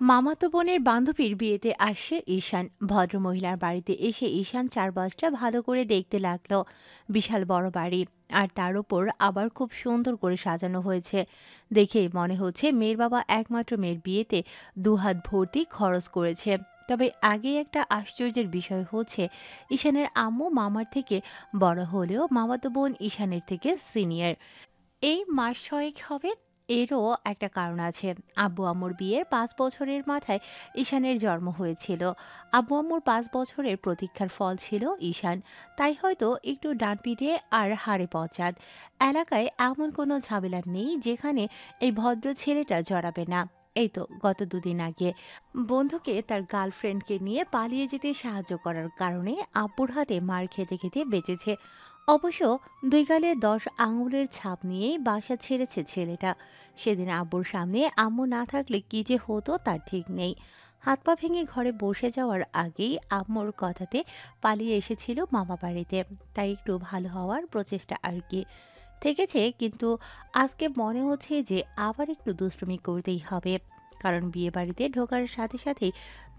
মামাতো বোনের বান্ধবীর বিয়েতে আসছে ঈশান। ভদ্রমহিলার বাড়িতে এসে ঈশান চারপাশটা ভালো করে দেখতে লাগলো। বিশাল বড় বাড়ি, আর তার উপর আবার খুব সুন্দর করে সাজানো হয়েছে। দেখেই মনে হচ্ছে মেয়ের বাবা একমাত্র মেয়ের বিয়েতে দুহাত ভর্তি খরচ করেছে। তবে আগে একটা আশ্চর্যের বিষয় হচ্ছে, ঈশানের আম্মু মামার থেকে বড় হলেও মামাতো বোন ঈশানের থেকে সিনিয়র। এই মাস ছয়েক হবে। এরও একটা কারণ আছে। আব্বু আম্মুর বিয়ের 5 বছরের মাথায় ঈশানের জন্ম হয়েছিল। আব্বু আম্মুর 5 বছরের প্রতীক্ষার ফল ছিল ঈশান। তাই হয়তো একটু ডান পিঠে আর হাড়ে পচাত। এলাকায় এমন কোনো ঝামেলা নেই যেখানে এই ভদ্র ছেলেটা জড়াবে না। এই তো গত 2 দিন আগে বন্ধুকে তার গার্লফ্রেন্ডকে নিয়ে পালিয়ে যেতে সাহায্য করার কারণে আব্বুর হাতে মার খেতে খেতে বেঁচেছে। অবশ্য 2 গালে 10 আঙুলের ছাপ নিয়েই বাসা ছেড়েছে ছেলেটা। সেদিন আব্বুর সামনে আম্মু না থাকলে কি যে হতো তার ঠিক নেই। হাত পা ভেঙে ঘরে বসে যাওয়ার আগেই আম্মুর কথাতে পালিয়ে এসেছিল মামা বাড়িতে। তাই একটু ভালো হওয়ার প্রচেষ্টা আর কি থেকেছে, কিন্তু আজকে মনে হচ্ছে যে আবার একটু দুষ্টুমি করতেই হবে। কারণ বিয়ে বাড়িতে ঢোকার সাথে সাথেই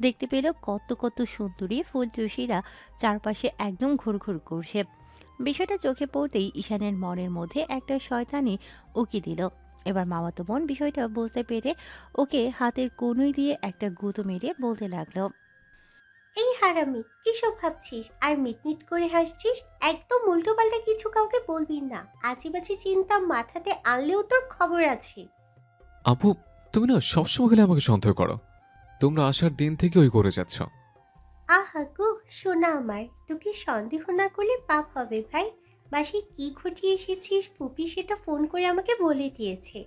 দেখতে পেল কত কত সুন্দরী ফুলটুসিরা চারপাশে একদম ঘুরঘুর করছে। বিষয়টা চোখে পড়তেই ঈশানের মনের মধ্যে একটা শয়তানি উকি দিল। এবার মামাতো বোন বিষয়টা বুঝতে পেরে ওকে হাতের কনুই দিয়ে একটা গুঁতো মেরে বলতে লাগলো, এই হারামি, কিসব ভাবছিস আর মিটমিট করে হাসছিস? একদম উল্টোপাল্টা কিছু কাউকে বলবি না। আজেবাজে চিন্তা মাথাতে আনলেও তোর খবর আছে। আপু, তুমি না সবসময় খেলে আমাকে সন্দেহ করো। তোমরা আসার দিন থেকে ওই করে যাচ্ছ। আহা গো, সোনা আমার, তোকে সন্দেহ না করলে পাপ হবে ভাই। বাসে কি ঘটিয়ে এসেছিস ফুপি সেটা ফোন করে আমাকে বলে দিয়েছে।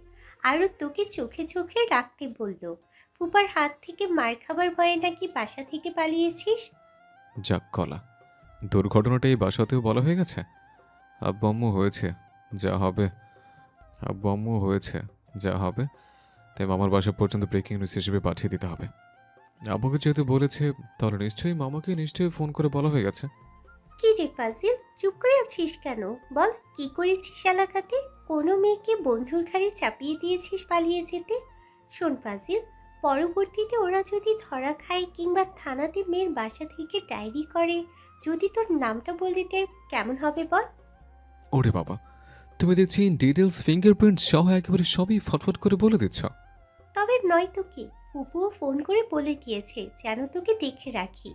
আরও তোকে চোখে চোখে রাখতে বললো। ফুপার হাত থেকে মার খাবার ভয়ে নাকি বাসা থেকে পালিয়েছিস। যাক কলা, দুর্ঘটনাটা এই বাসাতেও বলা হয়ে গেছে। আব্বু আম্মু হয়েছে যা হবে। আব্বু আম্মু হয়েছে যা হবে, তাই মামার বাসা পর্যন্ত ব্রেকিং নিউজ হিসেবে পাঠিয়ে দিতে হবে। আব্বুকে যেহেতু বলেছে, তাহলে নিশ্চয়ই মামাকে নিশ্চয়ই ফোন করে বলা হয়ে গেছে। কি রে ফাজিল, চুপ করে আছিস কেন? বল, কি করেছিস এলাকাতে? কোনো মেয়েকে বন্ধুর ঘাড়ে চাপিয়ে দিয়েছিস পালিয়ে যেতে? শোন ফাজিল, পরবর্তীতে ওরা যদি ধরা খায় কিংবা থানাতে মেয়ের বাসা থেকে ডায়েরি করে, যদি তোর নামটা বলে দেয়, কেমন হবে বল? ওরে বাবা, তুমি দেখছি ডিটেলস ফিঙ্গারপ্রিন্ট সহ একেবারে সবই ফটফট করে বলে দিচ্ছ। তবে নয় তো কি, ফুপুও ফোন করে বলে দিয়েছে যেন তোকে দেখে রাখি।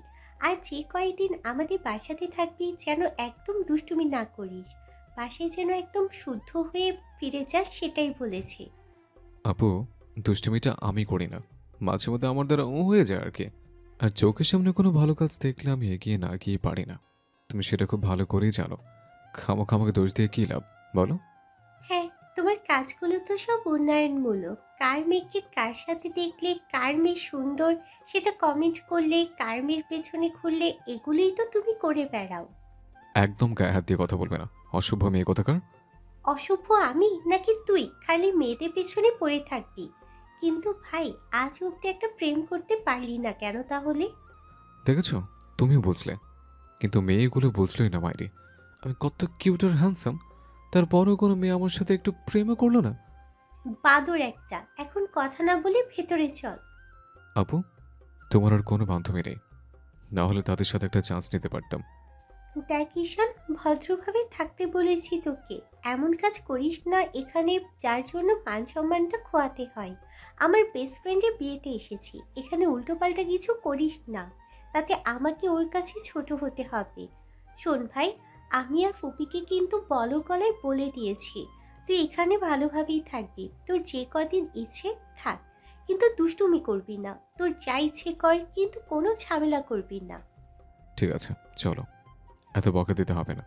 আর যে কয়েকদিন আমাদের বাসাতে থাকবি যেন একদম দুষ্টুমি না করিস। বাসায় যেন একদম শুদ্ধ হয়ে ফিরে যাস সেটাই বলেছে। আপু, দুষ্টুমিটা আমি করি না, মাঝে মধ্যে আমার দ্বারা হয়ে যায় আর কি। আর চোখের সামনে কোনো ভালো কাজ দেখলে আমি এগিয়ে না গিয়ে পারি না। তুমি সেটা খুব ভালো করেই জানো। খামোখামাকে দোষ দিয়ে কী লাভ বলো? হ্যাঁ, তোমার কাজগুলো তো সব উন্নয়নমূলক। কার মেয়েকে কার সাথে দেখলে, কার মেয়ে সুন্দর সেটা কমেন্ট করলে, কার মেয়ের পেছনে ঘুরলে, এগুলোই তো তুমি করে বেড়াও। একদম গায়ে হাত দিয়ে কথা বলবে না, অশুভ মেয়ে কোথাকার। অসভ্য আমি নাকি তুই খালি মেয়েদের পেছনে পড়ে থাকবি? কিন্তু ভাই, আজ অব্দি একটা প্রেম করতে পারলি না কেন তাহলে? দেখেছো, তুমিও বুঝলে, কিন্তু মেয়েগুলো বুঝলোই না মাইরি। আমি কত কিউট আর হ্যান্ডসাম, তারপরও কোনো মেয়ে আমার সাথে একটু প্রেমও করলো না। বাদর একটা, এখন কথা না বলে ভেতরে চল। আপু, তোমার আর কোনো বান্ধবী নেই, না হলে তাদের সাথে একটা চান্স নিতে পারতাম। দেখ ঈশান, ভদ্রভাবে থাকতে বলেছি তোকে। এমন কাজ করিস না এখানে, যার জন্য মান সম্মানটা খোয়াতে হয়। আমার বেস্ট ফ্রেন্ডের বিয়েতে এসেছি, এখানে উল্টোপাল্টা কিছু করিস না, তাতে আমাকে ওর কাছে ছোট হতে হবে। শোন ভাই, আমি আর ফুপিকে কিন্তু বড় গলায় বলে দিয়েছি, তুই এখানে ভালোভাবেই থাকবি। তোর যে কদিন ইচ্ছে থাক, কিন্তু দুষ্টুমি করবি না। তোর যা ইচ্ছে কর, কিন্তু কোনো ঝামেলা করবি না। ঠিক আছে, চলো। এত বকা দিতে হবে না,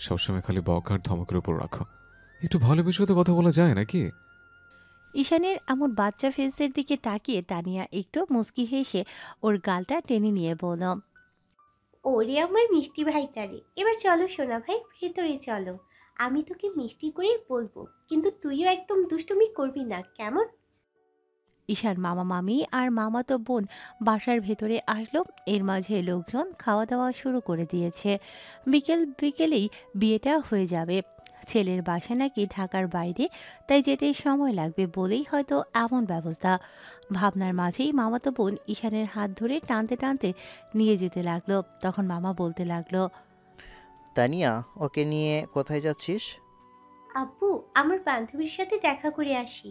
সবসময় খালি বকা আর ধমকের উপর রাখো। একটু ভালো বিষয়ে তো কথা বলা যায় নাকি? ঈশানের এমন বাচ্চা ফেসের দিকে তাকিয়ে তানিয়া একটু মুচকি হেসে ওর গালটা টেনে নিয়ে বলল, ওরে আমার মিষ্টি ভাইটারে, এবার চলো সোনা ভাই, ভেতরে চলো। আমি তোকে মিষ্টি করেই বলবো, কিন্তু তুইও একদম দুষ্টুমি করবি না, কেমন? ঈশান মামা মামি আর মামাতো বোন বাসার ভেতরে আসলো। এর মাঝে লোকজন খাওয়া দাওয়া শুরু করে দিয়েছে। বিকেল বিকেলেই বিয়েটা হয়ে যাবে। ছেলের বাসা নাকি ঢাকার বাইরে, তাই যেতে সময় লাগবে বলেই হয়তো এমন ব্যবস্থা। ভাবনার মাঝেই মামাতো বোন ঈশানের হাত ধরে টানতে টানতে নিয়ে যেতে লাগলো। তখন মামা বলতে লাগলো, তানিয়া, ওকে নিয়ে কোথায় যাচ্ছিস? আব্বু, আমার বান্ধবীর সাথে দেখা করে আসি।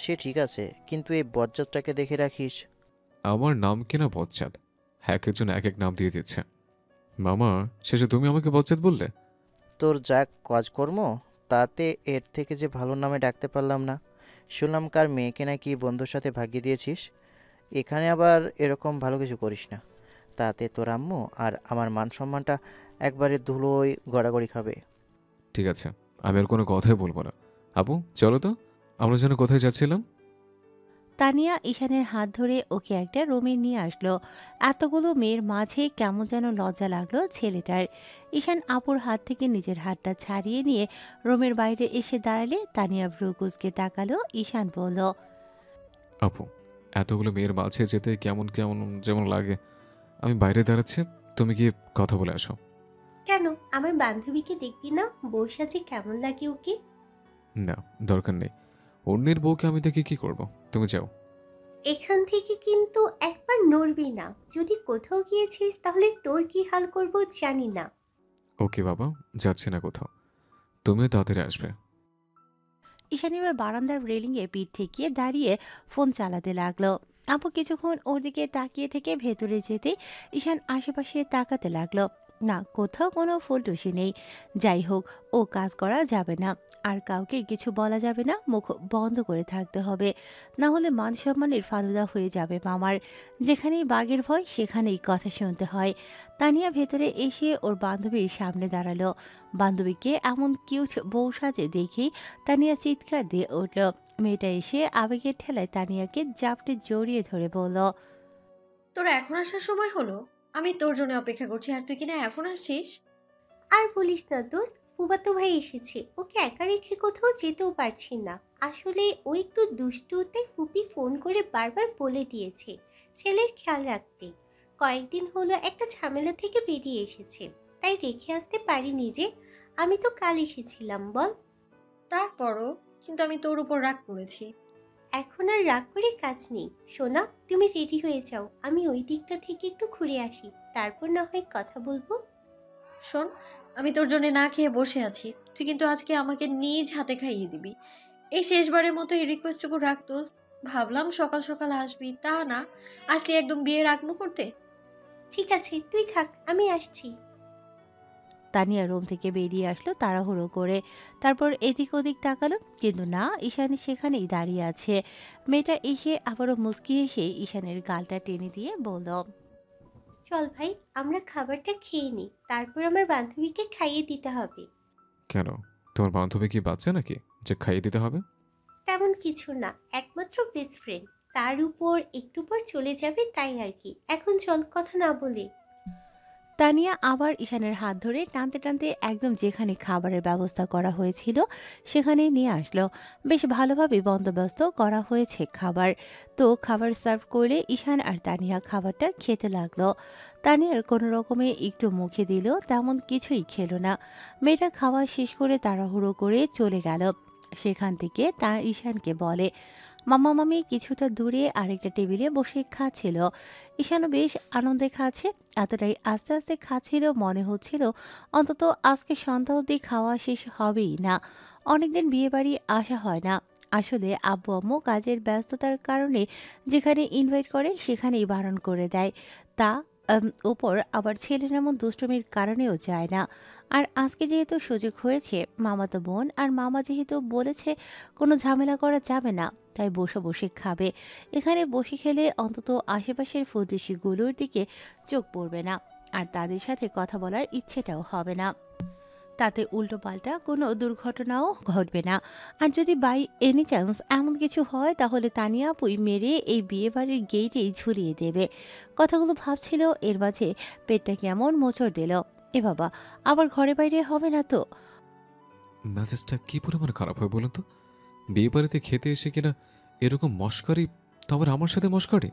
সে ঠিক আছে, কিন্তু এই বজ্জাতটাকে দেখে রাখিস। আমার নাম কিনা বজ্জাত? এক একজন এক এক নাম দিয়ে দিচ্ছে। মামা, শেষে তুমি আমাকে বজ্জাত বললে? তোর যা কাজকর্ম, তাতে এর থেকে যে ভালো নামে ডাকতে পারলাম না। শুনলাম কার মেয়েকে নাকি বন্ধুর সাথে ভাগিয়ে দিয়েছিস। এখানে আবার এরকম ভালো কিছু করিস না, তাতে তোর আম্মু আর আমার মান সম্মানটা একবারে ধুলোয় গড়াগড়ি খাবে। ঠিক আছে, আমি আর কোনো কথাই বলবো না। আপু, চলো তো, আমরা যেন কোথায় যাচ্ছিলাম। তানিয়া ঈশানের হাত ধরে ওকে একটা রুমে নিয়ে আসলো। এতগুলো মেয়ের মাঝে কেমন যেন লজ্জা লাগলো ছেলেটার। ঈশান আপুর হাত থেকে নিজের হাতটা ছাড়িয়ে নিয়ে রুমের বাইরে এসে দাঁড়ালে তানিয়া ভ্রুকুচকে তাকালো। ঈশান বলল, আপু, এতগুলো মেয়ের মাঝে যেতে কেমন কেমন যেমন লাগে। আমি বাইরে দাঁড়াচ্ছি, তুমি গিয়ে কথা বলে আসো। কেন, আমার বান্ধবীকে দেখবি না? বউ সাজে কেমন লাগে ওকে? না, দরকার নেই। অন্যের বউকে আমি দেখে কি করব? তুমি যাও। এখান থেকে কিন্তু একবার নড়বি না। যদি কোথাও গিয়েছিস তাহলে তোর কি হাল করব জানি না। ওকে বাবা, যাচ্ছে না কোথাও। তুমিও তাড়াতাড়ি আসবে। ঈশান এবার বারান্দার রেলিংয়ে পিঠ ঠেকিয়ে দাঁড়িয়ে ফোন চালাতে লাগলো। আপু কিছুক্ষণ ওর দিকে তাকিয়ে থেকে ভেতরে যেতে ঈশান আশেপাশে তাকাতে লাগলো। না, কোথাও কোনো ফুলটুসি নেই। যাই হোক, ও কাজ করা যাবে না, আর কাউকে কিছু বলা যাবে না, মুখ বন্ধ করে থাকতে হবে, না হলে মান সম্মানের ফালুদা হয়ে যাবে মামার। যেখানেই বাঘের ভয় সেখানেই কথা শুনতে হয়। তানিয়া ভেতরে এসে ওর বান্ধবীর সামনে দাঁড়ালো। বান্ধবীকে এমন কিউট বউ সাজে দেখেই তানিয়া চিৎকার দিয়ে উঠল। মেয়েটা এসে আবেগের ঠেলায় তানিয়াকে জাপটে জড়িয়ে ধরে বলল, তোর এখন আসার সময় হলো? আমি তোর জন্য অপেক্ষা করছি আর তুই কিনা এখন আসছিস? আর বলিস না দোস্ত, ফুবাতো ভাই এসেছে, ওকে একা রেখে কোথাও যেতেও পারছি না। আসলে ও একটু দুষ্টু, তাই ফুপি ফোন করে বারবার বলে দিয়েছে ছেলের খেয়াল রাখতে। কয়েকদিন হলো একটা ঝামেলা থেকে বেরিয়ে এসেছে, তাই রেখে আসতে পারিনি রে। আমি তো কাল এসেছিলাম বল। তারপরও কিন্তু আমি তোর উপর রাগ করেছি। এখন আর রাগ করে কাজ নেই। সোনা, তুমি রেডি হয়ে যাও, আমি ওই দিকটা থেকে একটু ঘুরে আসি, তারপর না হয় কথা বলবো। শোন, আমি তোর জন্য না খেয়ে বসে আছি, তুই কিন্তু আজকে আমাকে নিজ হাতে খাইয়ে দিবি। এই শেষবারের মতো এই রিকোয়েস্টটুকু রাখ দোস্ত। ভাবলাম সকাল সকাল আসবি, তা না, আসলি একদম বিয়ের আগ মুহূর্তে। ঠিক আছে, তুই থাক, আমি আসছি। তানিয়া রুম থেকে বেরিয়ে আসলো তাড়াহুড়ো করে। তারপর এদিক ওদিক তাকালো, কিন্তু না, ঈশান সেখানেই দাঁড়িয়ে আছে। মেয়েটা এসে আবারও মুচকি এসে ঈশানের গালটা টেনে দিয়ে বলল, চল ভাই, আমরা খাবারটা খেয়ে নিই, তারপর আমার বান্ধবীকে খাইয়ে দিতে হবে। কেন, তোমার বান্ধবী কি বাচ্চা নাকি যে খাইয়ে দিতে হবে? তেমন কিছু না, একমাত্র বেস্ট ফ্রেন্ড, তার উপর একটু পর চলে যাবে, তাই আর কি। এখন চল, কথা না বলে। তানিয়া আবার ঈশানের হাত ধরে টানতে টানতে একদম যেখানে খাবারের ব্যবস্থা করা হয়েছিল সেখানে নিয়ে আসলো। বেশ ভালোভাবে বন্দোবস্ত করা হয়েছে খাবার। তো খাবার সার্ভ করে ঈশান আর তানিয়া খাবারটা খেতে লাগলো। তানিয়ার কোনো রকমে একটু মুখে দিল, তেমন কিছুই খেলো না। মেয়েটা খাওয়া শেষ করে তাড়াহুড়ো করে চলে গেল। সেখান থেকে তা ঈশানকে বলে, মামা মামি কিছুটা দূরে আরেকটা টেবিলে বসে খাচ্ছিল। ঈশানও বেশ আনন্দে খাচ্ছে। এতটাই আস্তে আস্তে খাচ্ছিল, মনে হচ্ছিল অন্তত আজকে সন্ধ্যা অবধি খাওয়া শেষ হবেই না। অনেকদিন বিয়ে বাড়ি আসা হয় না। আসলে আব্বু আম্মু কাজের ব্যস্ততার কারণে যেখানে ইনভাইট করে সেখানেই বারণ করে দেয়। তা ওপর আবার ছেলের এমন দুষ্টুমির কারণেও যায় না। আর আজকে যেহেতু সুযোগ হয়েছে, মামাতো বোন আর মামা যেহেতু বলেছে কোনো ঝামেলা করা যাবে না, তাই বসে বসে খাবে। এখানে বসে খেলে অন্তত আশেপাশের ফুটুসিগুলোর দিকে চোখ পড়বে না, আর তাদের সাথে কথা বলার ইচ্ছেটাও হবে না। তাতে উল্টোপাল্টা কোনো দুর্ঘটনাও ঘটবে না। আর যদি বাই এনি চান্স এমন কিছু হয়, তাহলে তানিয়া আপুই মেরে এই বিয়ে বাড়ির গেটেই ঝুলিয়ে দেবে। কথাগুলো ভাবছিল, এর মাঝে পেটটা কেমন মোচড় দিল। এ বাবা, আবার ঘরে বাইরে হবে না তো? মেজাজটা কি পরিমাণে খারাপ হয় বলুন তো? বিয়ে বাড়িতে খেতে এসে কিনা এরকম মশকারি, তারপর আমার সাথে মশকারি।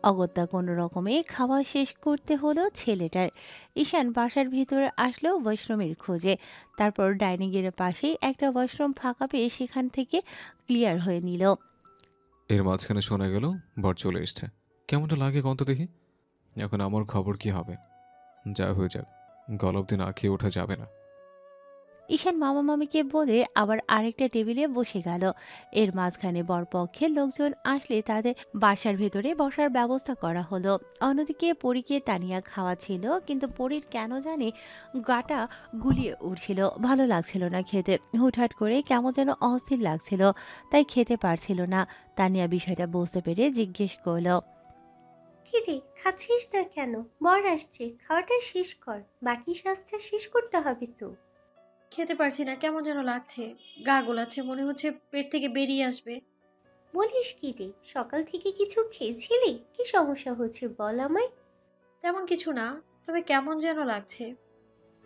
অগত্যা কোনো রকমে খাওয়া শেষ করতে হলো ছেলেটার। ঈশান বাসার ভিতরে আসলো ওয়াশরুমের খোঁজে। তারপর ডাইনিং এর পাশেই একটা ওয়াশরুম ফাঁকা পেয়ে সেখান থেকে ক্লিয়ার হয়ে নিল। এর মাঝখানে শোনা গেল বর চলে এসছে। কেমনটা লাগে কন্ত দেখি। এখন আমার খবর কি হবে? যা হয়ে যাক, গলা অব্দি না খেয়ে ওঠা যাবে না। ঈশান মামা মামিকে বলে আবার আরেকটা টেবিলে বসে গেল। এর মাঝখানে বরপক্ষের লোকজন আসলে তাদের বাসার ভেতরে বসার ব্যবস্থা করা হলো। অন্যদিকে পরীকে তানিয়া খাওয়াচ্ছিল, কিন্তু পরীর কেন জানি গাটা গুলিয়ে উঠছিল, ভালো লাগছিল না খেতে। হুটহাট করে কেমন যেন অস্থির লাগছিল, তাই খেতে পারছিল না। তানিয়া বিষয়টা বুঝতে পেরে জিজ্ঞেস করলো, কি রে, খাচ্ছিস না কেন? বর আসছে, খাওয়াটা শেষ কর, বাকি সাজটা শেষ করতে হবে তো। খেতে পারছি না, কেমন যেন লাগছে, গা গোলাচ্ছে, মনে হচ্ছে পেট থেকে বেরিয়ে আসবে। বলিস কি রে, সকাল থেকে কিছু খেয়েছিলি? কি সমস্যা হচ্ছে বল আমায়। তেমন কিছু না, তবে কেমন যেন লাগছে।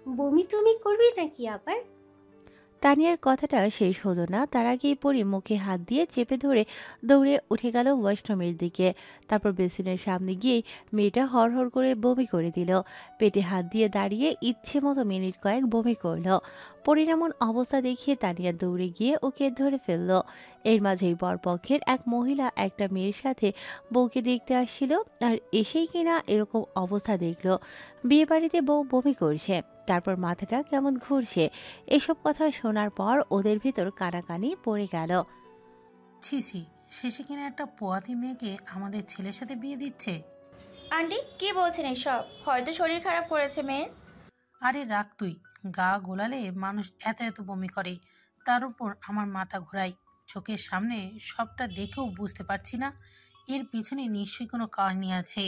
বমি টমি করবি নাকি আবার? তানিয়ার কথাটা শেষ হলো না, তার আগেই পরি মুখে হাত দিয়ে চেপে ধরে দৌড়ে উঠে গেল ওয়াশরুমের দিকে। তারপর বেসিনের সামনে গিয়েই মেয়েটা হড়হড় করে বমি করে দিল। পেটে হাত দিয়ে দাঁড়িয়ে ইচ্ছে মতো মিনিট কয়েক বমি করলো। পরির এমন অবস্থা দেখিয়ে তানিয়া দৌড়ে গিয়ে ওকে ধরে ফেললো। এর মাঝেই বরপক্ষের এক মহিলা একটা মেয়ের সাথে বউকে দেখতে আসছিল, আর এসেই কিনা এরকম অবস্থা দেখলো। বিয়ে বাড়িতে বউ বমি করছে, তারপর মাথাটা কেমন ঘুরছে। এসব কথা শোনার পর ওদের ভিতর কানাকানি পড়ে গেল। ছি ছি, শেষে কিনা একটা পোয়াতি মেয়েকে আমাদের ছেলের সাথে বিয়ে দিচ্ছে। আন্টি কি বলছেন এসব? হয়তো শরীর খারাপ করেছে মেয়ের। আরে রাখ তুই, গা গোলালে মানুষ এত এত বমি করে, তার উপর আমার মাথা ঘোরায়। চোখের সামনে সবটা দেখেও বুঝতে পারছি না এর পিছনে নিশ্চয়ই কোনো কাহিনী আছে।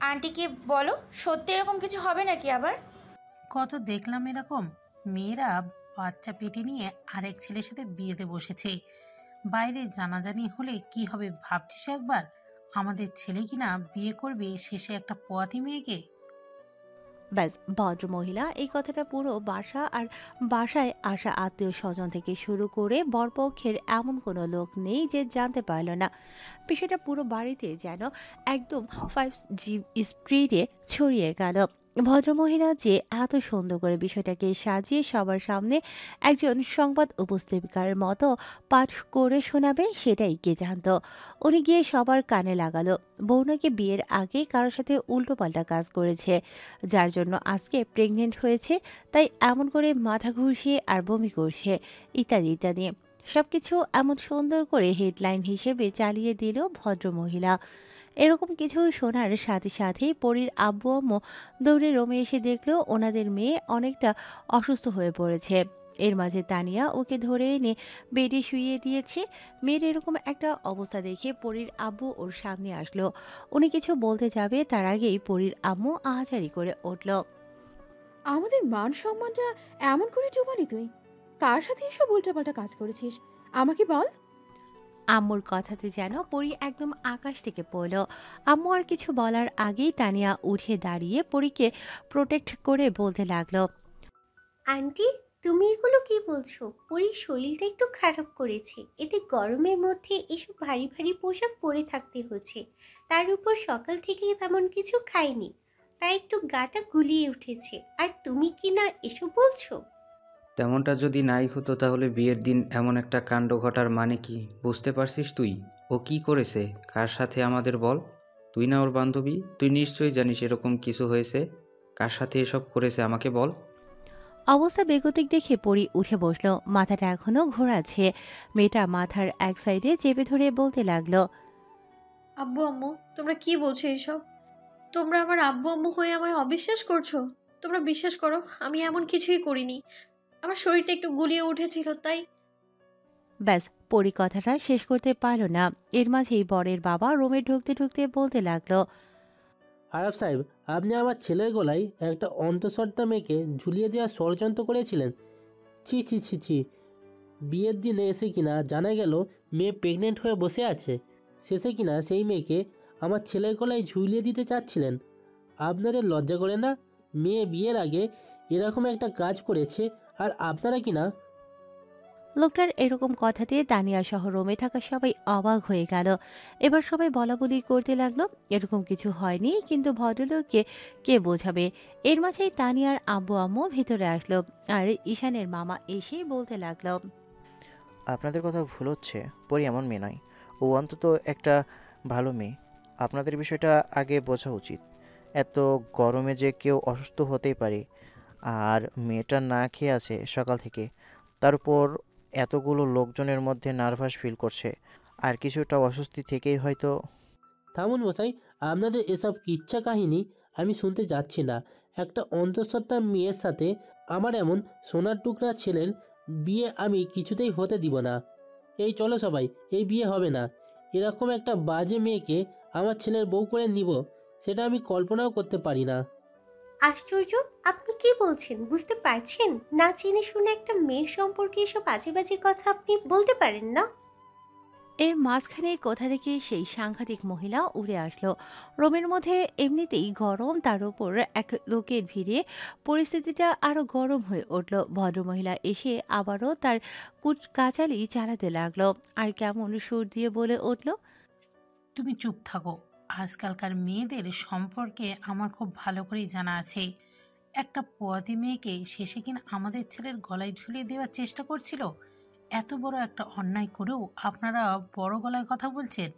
আন্টি কি বলো, সত্যি এরকম কিছু হবে নাকি আবার? কত দেখলাম এরকম মেয়েরা বাচ্চা পেটে নিয়ে আরেক ছেলের সাথে বিয়েতে বসেছে। বাইরে জানাজানি হলে কি হবে ভাবছিস একবার? আমাদের ছেলে কিনা বিয়ে করবে শেষে একটা পোয়াতি মেয়েকে। ব্যাস, ভদ্রমহিলা এই কথাটা পুরো বাসা আর বাসায় আসা আত্মীয় স্বজন থেকে শুরু করে বরপক্ষের এমন কোনো লোক নেই যে জানতে পারল না। বিষয়টা পুরো বাড়িতে যেন একদম 5G স্পিডে ছড়িয়ে গেল। ভদ্রমহিলা যে এত সুন্দর করে বিষয়টাকে সাজিয়ে সবার সামনে একজন সংবাদ উপস্থাপিকার মতো পাঠ করে শোনাবে সেটাই কে জানত। উনি গিয়ে সবার কানে লাগালো বউ নাকি বিয়ের আগে কারোর সাথে উল্টোপাল্টা কাজ করেছে, যার জন্য আজকে প্রেগনেন্ট হয়েছে, তাই এমন করে মাথা ঘুরছে আর বমি করছে, ইত্যাদি ইত্যাদি। সবকিছু এমন সুন্দর করে হেডলাইন হিসেবে চালিয়ে দিল ভদ্রমহিলা। এরকম কিছু শোনার সাথে সাথেই পরীর আব্বু আম্মু দৌড়ে রুমে এসে দেখলো ওনাদের মেয়ে অনেকটা অসুস্থ হয়ে পড়েছে। এর মাঝে তানিয়া ওকে ধরে এনে বেডে শুইয়ে দিয়েছে। মেয়ের এরকম একটা অবস্থা দেখে পরীর আব্বু ওর সামনে আসলো। উনি কিছু বলতে যাবে তার আগেই পরীর আম্মু আহাজারি করে উঠল। আমাদের মান সম্মানটা এমন করে ডুবালি তুই? কার সাথে এসব উল্টাপাল্টা কাজ করেছিস আমাকে বল। আম্মুর কথাতে যেন পরী একদম আকাশ থেকে পড়ল। আম্মু আর কিছু বলার আগেই তানিয়া উঠে দাঁড়িয়ে পরীকে প্রোটেক্ট করে বলতে লাগলো, আন্টি, তুমি এগুলো কি বলছো? পরীর শরীরটা একটু খারাপ করেছে, এতে গরমের মধ্যে এসব ভারী ভারী পোশাক পরে থাকতে হচ্ছে। তার উপর সকাল থেকে তেমন কিছু খাইনি, তাই একটু গাটা গুলিয়ে উঠেছে। আর তুমি কি না এসব বলছো? তেমনটা যদি নাই হতো তাহলে বিয়ের দিন এমন একটা কাণ্ড ঘটার মানে কি বুঝতে পারছিস তুই? ও কি করেছে, কার সাথে আমাদের বল। তুই না ওর বান্ধবী, তুই নিশ্চয়ই জানিস এরকম কিছু হয়েছে। কার সাথে এসব করেছে আমাকে বল। অবস্থা বেগতিক দেখে পরী উঠে বসলো, মাথাটা এখনো ঘোরাচ্ছে। মেয়েটা মাথার এক সাইডে চেপে ধরে বলতে লাগলো, আব্বু আম্মু, তোমরা কি বলছো এসব? তোমরা আমার আব্বু আম্মু হয়ে আমায় অবিশ্বাস করছো? তোমরা বিশ্বাস করো, আমি এমন কিছুই করিনি। আমার শরীরটা একটু গুলিয়ে উঠেছিল তাই। ব্যাস, পরী কথাটা শেষ করতে পারল না। এর মাঝেই বরের বাবা রুমে ঢুকতে ঢুকতে বলতে লাগলো, আরব সাহেব, আপনি আমার ছেলের গলায় একটা অন্তঃসত্ত্বা মেয়েকে ঝুলিয়ে দেওয়ার ষড়যন্ত্র করেছিলেন। ছি ছি ছি ছি, বিয়ের দিনে এসে কিনা জানা গেল মেয়ে প্রেগনেন্ট হয়ে বসে আছে, শেষে কিনা সেই মেয়েকে আমার ছেলের গলায় ঝুলিয়ে দিতে চাচ্ছিলেন। আপনাদের লজ্জা করে না? মেয়ে বিয়ের আগে এরকম একটা কাজ করেছে আর আপনারা কিনা। লোকটার এরকম কথাতে তানিয়া সহ রুমে থাকা সবাই অবাক হয়ে গেল। এবার সবাই বলাবলি করতে লাগলো এরকম কিছু হয়নি, কিন্তু ভদ্রলোককে কে বোঝাবে। এর মাঝেই তানিয়ার আব্বু আম্মু ভেতরে আসলো, আর ঈশানের মামা এসেই বলতে লাগলো, আপনাদের কথা ভুল হচ্ছে, পরি এমন মেয়ে নয়। ও অন্তত একটা ভালো মেয়ে। আপনাদের বিষয়টা আগে বোঝা উচিত। এত গরমে যে কেউ অসুস্থ হতেই পারে, আর মেয়েটা না খেয়ে আছে সকাল থেকে। তার উপর এতগুলো লোকজনের মধ্যে নার্ভাস ফিল করছে, আর কিছুটা অস্বস্তি থেকেই হয়তো। থামুন মশাই, আপনাদের এসব কিচ্ছা কাহিনী আমি শুনতে যাচ্ছি না। একটা অন্তঃসত্ত্বা মেয়ের সাথে আমার এমন সোনার টুকরা ছেলের বিয়ে আমি কিছুতেই হতে দিব না। এই চলো সবাই, এই বিয়ে হবে না। এরকম একটা বাজে মেয়েকে আমার ছেলের বউ করে নিব, সেটা আমি কল্পনাও করতে পারি না। আশ্চর্য, আপনি কি বলছেন বুঝতে পারছেন না? জেনে শুনে একটা মেয়ের সম্পর্কে এসব বাজে বাজে কথা আপনি বলতে পারেন না। এর মাঝখানে কোথা থেকে সেই সাংঘাতিক মহিলা উড়ে আসলো। রোমের মধ্যে এমনিতেই গরম, তার উপর এক লোকের ভিড়ে পরিস্থিতিটা আরো গরম হয়ে উঠল। ভদ্রমহিলা এসে আবারও তার কাচালি চালাতে লাগলো, আর কেমন সুর দিয়ে বলে উঠল, তুমি চুপ থাকো। আজকালকার মেয়েদের সম্পর্কে আমার খুব ভালো করেই জানা আছে। একটা পোয়াতি মেয়েকে শেষে কিনা আমাদের ছেলের গলায় ঝুলিয়ে দেওয়ার চেষ্টা করছিল। এত বড় একটা অন্যায় করেও আপনারা বড় গলায় কথা বলছেন।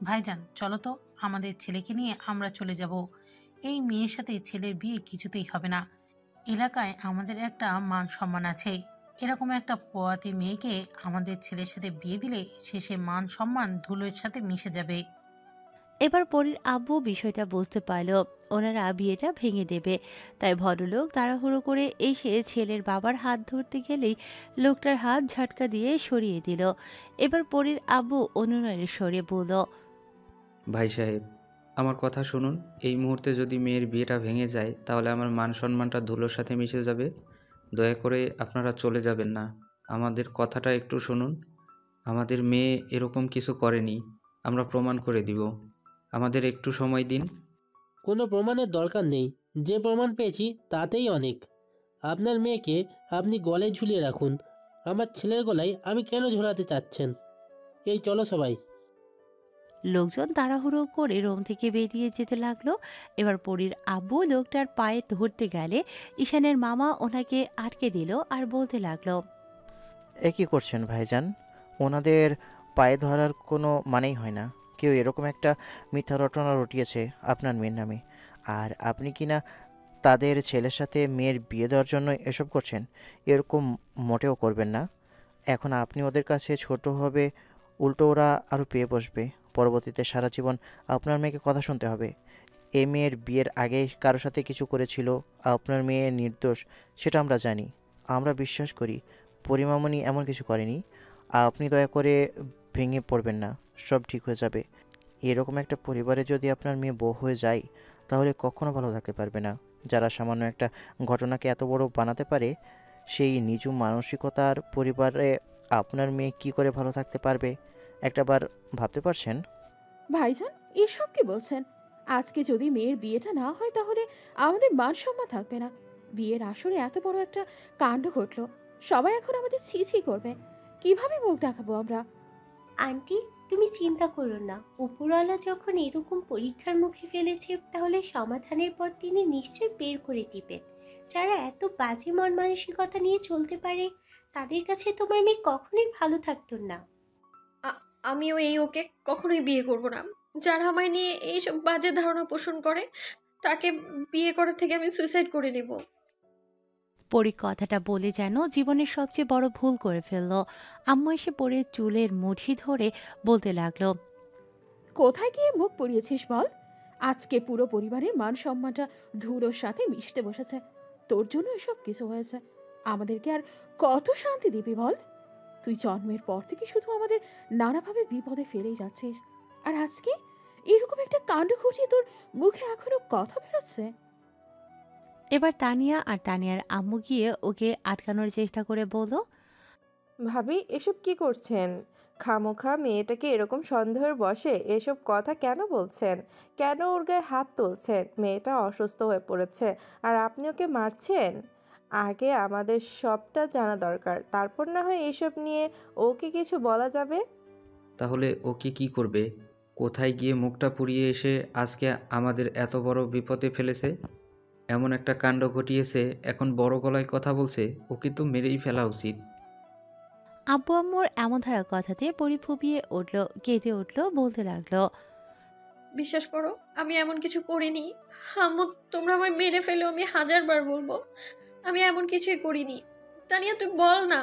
ভাইজান, চলো তো, আমাদের ছেলেকে নিয়ে আমরা চলে যাব। এই মেয়ের সাথে ছেলের বিয়ে কিছুতেই হবে না। এলাকায় আমাদের একটা মান সম্মান আছে। এরকম একটা পোয়াতি মেয়েকে আমাদের ছেলের সাথে বিয়ে দিলে শেষে মান সম্মান ধুলোর সাথে মিশে যাবে। এবার পরীর আব্বু বিষয়টা বুঝতে পারল ওনারা বিয়েটা ভেঙে দেবে। তাই ভদ্রলোক তাড়াহুড়ো করে এসে ছেলের বাবার হাত ধরতে গেলেই লোকটার হাত ঝটকা দিয়ে সরিয়ে দিল। এবার পরীর আব্বু অনুনয়ের স্বরে বলল, ভাই সাহেব, আমার কথা শুনুন। এই মুহূর্তে যদি মেয়ের বিয়েটা ভেঙে যায় তাহলে আমার মান সম্মানটা ধুলোর সাথে মিশে যাবে। দয়া করে আপনারা চলে যাবেন না। আমাদের কথাটা একটু শুনুন। আমাদের মেয়ে এরকম কিছু করেনি। আমরা প্রমাণ করে দিব। আমাদের একটু সময় দিন। কোনো প্রমাণের দরকার নেই। যে প্রমাণ পেয়েছি তাতেই অনেক। আপনার মেয়েকে আপনি গলায় ঝুলিয়ে রাখুন। আমার ছেলের গলায় আমি কেন ঝোলাতে চাচ্ছেন? এই চলো সবাই। লোকজন তাড়াহুড়ো করে রুম থেকে বেরিয়ে যেতে লাগলো। এবার পরীর আব্বু লোকটার পায়ে ধরতে গেলে ঈশানের মামা ওনাকে আটকে দিল আর বলতে লাগলো, এ কী করছেন ভাইজান? ওনাদের পায়ে ধরার কোনো মানেই হয় না। কেউ এরকম একটা মিথ্যা রটনা রটিয়েছে আপনার মেয়ের নামে, আর আপনি কিনা তাদের ছেলের সাথে মেয়ের বিয়ে দেওয়ার জন্য এসব করছেন। এরকম মোটেও করবেন না। এখন আপনি ওদের কাছে ছোট হবে, উল্টো ওরা আরও পেয়ে বসবে। পরবর্তীতে সারা জীবন আপনার মেয়েকে কথা শুনতে হবে। এ মেয়ের বিয়ের আগে কারোর সাথে কিছু করেছিল, আপনার মেয়ে নির্দোষ, সেটা আমরা জানি। আমরা বিশ্বাস করি পরিমামণি এমন কিছু করেনি। আপনি দয়া করে ভেঙে পড়বেন না, সব ঠিক হয়ে যাবে। এরকম একটা পরিবারে যদি আপনার মেয়ে বউ হয়ে যায় তাহলে কখনো ভালো থাকতে পারবে না। যারা সামান্য একটা ঘটনাকে এত বড় বানাতে পারে, সেই নিচু মানসিকতার পরিবারে আপনার মেয়ে কি করে ভালো থাকতে পারবে একটাবার ভাবতে পারছেন? ভাইজান, এসব কি বলছেন? আজকে যদি মেয়ের বিয়েটা না হয় তাহলে আমাদের মান সম্মান থাকবে না। বিয়ের আসরে এত বড় একটা কাণ্ড ঘটলো, সবাই এখন আমাদের ছি ছি করবে। কিভাবে মুখ দেখাবো আমরা? আন্টি, তুমি চিন্তা করো না। উপরওয়ালা যখন এরকম পরীক্ষার মুখে ফেলেছে তাহলে সমাধানের পর তিনি নিশ্চয়ই বের করে দিবেন। যারা এত বাজে মন মানসিকতা নিয়ে চলতে পারে তাদের কাছে তোমার মেয়ে কখনোই ভালো থাকতো না। আমিও এই ওকে কখনোই বিয়ে করব না। যারা আমায় নিয়ে এইসব বাজে ধারণা পোষণ করে তাকে বিয়ে করার থেকে আমি সুইসাইড করে নেব। পরী কথাটা বলে যেন জীবনের সবচেয়ে বড় ভুল করে ফেললো। আম্মু এসে পড়ে চুলের মুঠি ধরে বলতে লাগলো, কোথায় গিয়ে মুখ পুড়িয়েছিস বল? আজকে পুরো পরিবারের মান সম্মানটা ধুলোর সাথে মিশতে বসেছে। তোর জন্য এসব কিছু হয়েছে। আমাদেরকে আর কত শান্তি দিবি বল? তুই জন্মের পর থেকে শুধু আমাদের নানাভাবে বিপদে ফেলেই যাচ্ছিস, আর আজকে এরকম একটা কাণ্ড ঘটিয়ে তোর মুখে এখনো কথা বেরোচ্ছে। এবার তানিয়া আর তানিয়ার আম্মু গিয়ে ওকে আটকানোর চেষ্টা করে বলল, ভাবি, এসব কি করছেন? খামোখা মেয়েটাকে এরকম সন্দেহের বশে এসব কথা কেন বলছেন? কেন ওর গায়ে হাত তুলছেন? মেয়েটা অসুস্থ হয়ে পড়েছে আর আপনি ওকে মারছেন? আগে আমাদের সবটা জানা দরকার, তারপর না হয় এসব নিয়ে ওকে কিছু বলা যাবে। তাহলে ওকে কি করবে? কোথায় গিয়ে মুখটা পুড়িয়ে এসে আজকে আমাদের এত বড় বিপদে ফেলেছে, এমন একটা কাণ্ড ঘটিয়েছে, এখন বড় গলায় কথা বলছে, ওকে তো মেরেই ফেলা উচিত। আব্বু আম্মুর এমন ধারা কথাতে পরি ফুপিয়ে উঠল, কেঁদে উঠল, বলতে লাগলো। বিশ্বাস করো, আমি এমন কিছু করিনি। আম্মু, তোমরা আমায় মেরে ফেলো, আমি 1000বার বলবো আমি এমন কিছুই করিনি। তানিয়া, তুই বল না।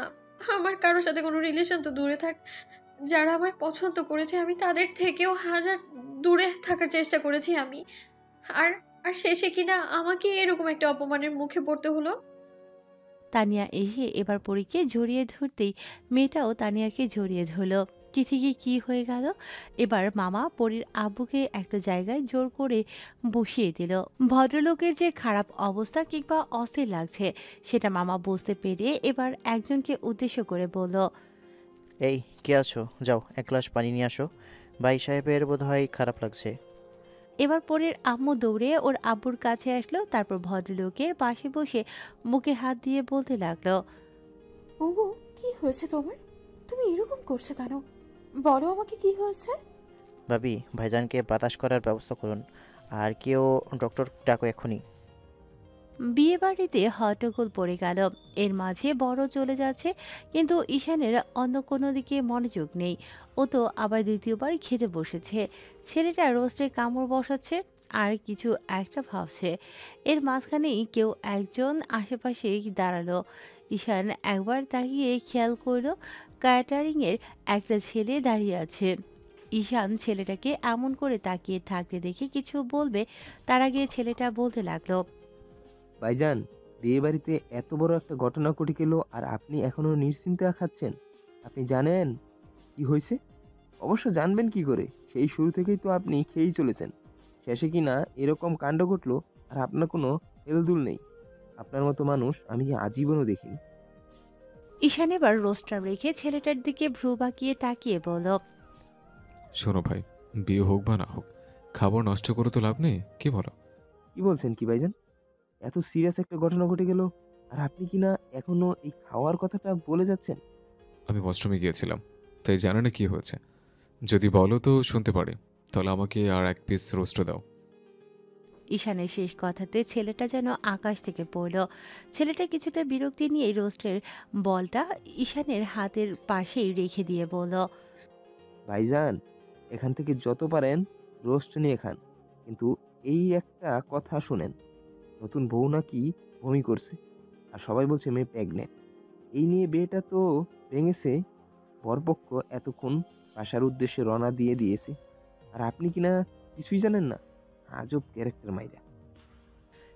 আমার কারোর সাথে কোনো রিলেশন তো দূরে থাক, যারা আমায় পছন্দ করেছে আমি তাদের থেকেও 1000 দূরে থাকার চেষ্টা করেছি আমি। আর আর শেষে কিনা আমাকে এরকম একটা অপমানের মুখে পড়তে হলো। তানিয়া এসে এবার পরীকে জড়িয়ে ধরতেই মেয়েটাও তানিয়াকে জড়িয়ে ধরল। কি থেকে কি হয়ে গেল! এবার মামা পরীর আব্বুকে একটা জায়গায় জোর করে বসিয়ে দিল। ভদ্রলোকের যে খারাপ অবস্থা কিংবা অস্থির লাগছে সেটা মামা বুঝতে পেরে এবার একজনকে উদ্দেশ্য করে বলল। এই কে আছো? যাও এক গ্লাস পানি নিয়ে আসো, ভাই সাহেবের বোধহয় খারাপ লাগছে। এবার পরের আম্মু দৌড়ে ওর আব্বুর কাছে আসলো, তারপর ভদ্রলোকের পাশে বসে মুখে হাত দিয়ে বলতে লাগলো। ওগো, কি হয়েছে তোমার? তুমি এরকম করছো কেন? বলো আমাকে কি হয়েছে। ভাবি, ভাইজানকে বাতাস করার ব্যবস্থা করুন, আর কেউ ডক্টর ডাকো এখনই। বিয়ে বাড়িতে হট্টগোল পড়ে গেল। এর মাঝে বড় চলে যাচ্ছে, কিন্তু ঈশানের অন্য কোনো দিকে মনোযোগ নেই। ও তো আবার দ্বিতীয়বার খেতে বসেছে। ছেলেটা রোস্টে কামড় বসাচ্ছে আর কিছু একটা ভাবছে। এর মাঝখানেই কেউ একজন আশেপাশে দাঁড়ালো। ঈশান একবার তাকিয়ে খেয়াল করলো ক্যাটারিংয়ের একটা ছেলে দাঁড়িয়ে আছে। ঈশান ছেলেটাকে এমন করে তাকিয়ে থাকতে দেখে কিছু বলবে, তার আগে ছেলেটা বলতে লাগলো। ভাইজান, বিয়েবাড়িতে এত বড় একটা ঘটনা ঘটে গেল আর আপনি এখনো নিশ্চিন্তে খাচ্ছেন। আপনি জানেন কি হয়েছে? অবশ্য জানবেন কি করে, সেই শুরু থেকেই তো আপনি খেয়েই চলেছেন। শেষে কিনা এরকম কাণ্ড ঘটলো আর আপনার কোনো হেলদুল নেই। আপনার মতো মানুষ আমি আজীবনও দেখিনি। ঈশান এবার রোস্টার রেখে ছেলেটার দিকে ভ্রু বাঁকিয়ে তাকিয়ে বলল। শোনো ভাই, বিয়ে হোক বা না হোক, খাবার নষ্ট করে তো লাভ নেই, কি বলো? কি বলছেন কি ভাইজান? এত সিরিয়াস একটা ঘটনা ঘটে গেল আর আপনি কিনা এখনো এই খাওয়ার কথাটা বলে যাচ্ছেন? আমি ওয়াশরুমে গিয়েছিলাম, তাই জানি না কি হয়েছে। যদি বলো তো শুনতে পারি, তাহলে আমাকে আর এক পিস রোস্ট দাও। ঈশানের শেষ কথাতে ছেলেটা যেন আকাশ থেকে পড়ল। ছেলেটা কিছুটা বিরক্তি নিয়ে রোস্টের বলটা ঈশানের হাতের পাশেই রেখে দিয়ে বলল। ভাইজান, এখান থেকে যত পারেন রোস্ট নিয়ে খান, কিন্তু এই একটা কথা শুনেন, নতুন বউ নাকি বমি করছে আর সবাই বলছে মেয়ে প্রেগনেন্ট। এই নিয়ে বিয়েটা তো ভেঙেছে। বরপক্ষ এতক্ষণ বাসার উদ্দেশ্যে রওনা দিয়ে দিয়েছে আর আপনি কিনা কিছুই জানেন না। আজব ক্যারেক্টার মাইরা।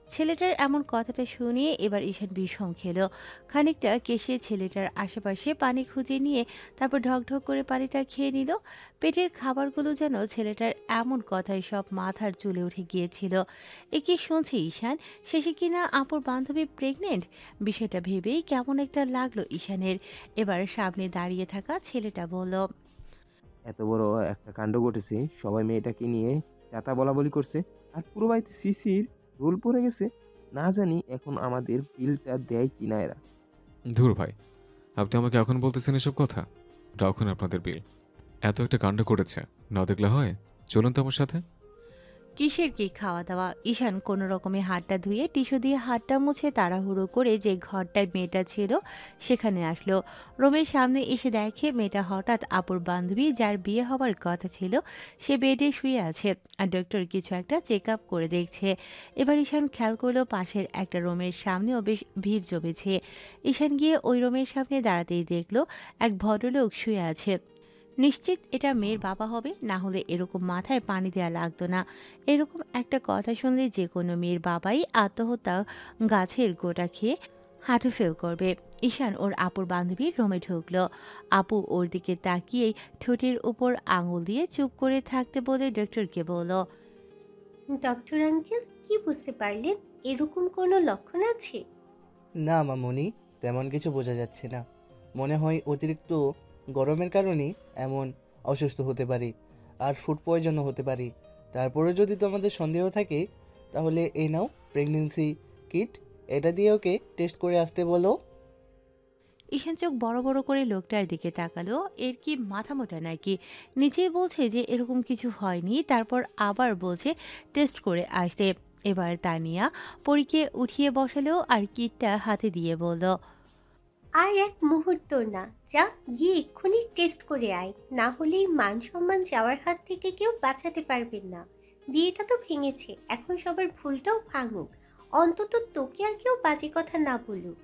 ছেলেটার এমন কথাটা শুনিয়ে এবার ঈশান বিষম খেল। খানিকটা কেশে ছেলেটার আশেপাশে পানি খুঁজে নিয়ে তারপর ঢকঢক করে পানিটা খেয়ে নিল। পেটের খাবারগুলো যেন ছেলেটার এমন কথায় সব মাথার চুলে উঠে গিয়েছিল। এ কি শুনছে ঈশান? শেষে কিনা আপুর বান্ধবী প্রেগনেন্ট। বিষয়টা ভেবেই কেমন একটা লাগলো ঈশানের। এবার সামনে দাঁড়িয়ে থাকা ছেলেটা বলল। এত বড় একটা কাণ্ড ঘটেছে, সবাই মেয়েটাকে নিয়ে যাতা বলা বলি করছে আর পুরো বাড়িতে সিসির রোল পড়ে গেছে। না জানি এখন আমাদের বিলটা দেয় কিনা এরা। ধুর ভাই, আপনি আমাকে এখন বলতেছেন এসব কথা? রাখুন আপনাদের বিল। এত একটা কাণ্ড করেছে, না দেখলে হয়? চলুন তো আমার সাথে। কিসের কি খাওয়া দাওয়া? ঈশান কোনো রকমে হাতটা ধুয়ে টিস্যু দিয়ে হাতটা মুছে তাড়াহুড়ো করে যে ঘরটায় মেয়েটা ছিল সেখানে আসলো। রুমের সামনে এসে দেখে মেয়েটা হঠাৎ আপুর বান্ধবী যার বিয়ে হবার কথা ছিল সে বেডে শুয়ে আছে আর ডক্টর কিছু একটা চেক আপ করে দেখছে। এবার ঈশান খেয়াল করলো পাশের একটা রুমের সামনেও বেশ ভিড় জমেছে। ঈশান গিয়ে ওই রুমের সামনে দাঁড়াতেই দেখলো এক ভদ্রলোক শুয়ে আছে। নিশ্চিত এটা মেয়ের বাবা হবে, না হলে এরকম মাথায় পানি দেওয়া লাগতো না। এরকম একটা কথা শুনলে যে কোনো মেয়ের বাবাই আত্মহত্যা গাছের গোটা খেয়ে হাঁটু ফেল করবে। ঈশান ওর আপুর বান্ধবীর রুমে ঢুকলো। আপু ওর দিকে তাকিয়েই ঠোঁটের উপর আঙুল দিয়ে চুপ করে থাকতে বলে ডক্টরকে বলল। ডক্টর আঙ্কেল, কি বুঝতে পারলেন? এরকম কোনো লক্ষণ আছে? না মামুনি, তেমন কিছু বোঝা যাচ্ছে না। মনে হয় অতিরিক্ত গরমের কারণে এমন অসুস্থ হতে পারি, আর ফুড পয়জনও হতে পারি। তারপরে যদি তোমাদের সন্দেহ থাকে তাহলে এই নাও প্রেগনেন্সি কিট, এটা দিয়ে ওকে টেস্ট করে আসতে বলো। ঈশান চোখ বড় বড় করে লোকটার দিকে তাকালো। এর কি মাথা মোটা নাকি? নিজেই বলছে যে এরকম কিছু হয়নি, তারপর আবার বলছে টেস্ট করে আসতে। এবার তানিয়া পরীকে উঠিয়ে বসালো আর কিটটা হাতে দিয়ে বলল, আর এক মুহূর্ত না, যা গিয়ে এক্ষুনি টেস্ট করে আয়, না হলে এই মান সম্মান যাওয়ার হাত থেকে কেউ বাঁচাতে পারবেন না। বিয়েটা তো ভেঙেছে, এখন সবার ভুলটাও ভাঙুক, অন্তত তোকে আর কেউ বাজে কথা না বলুক।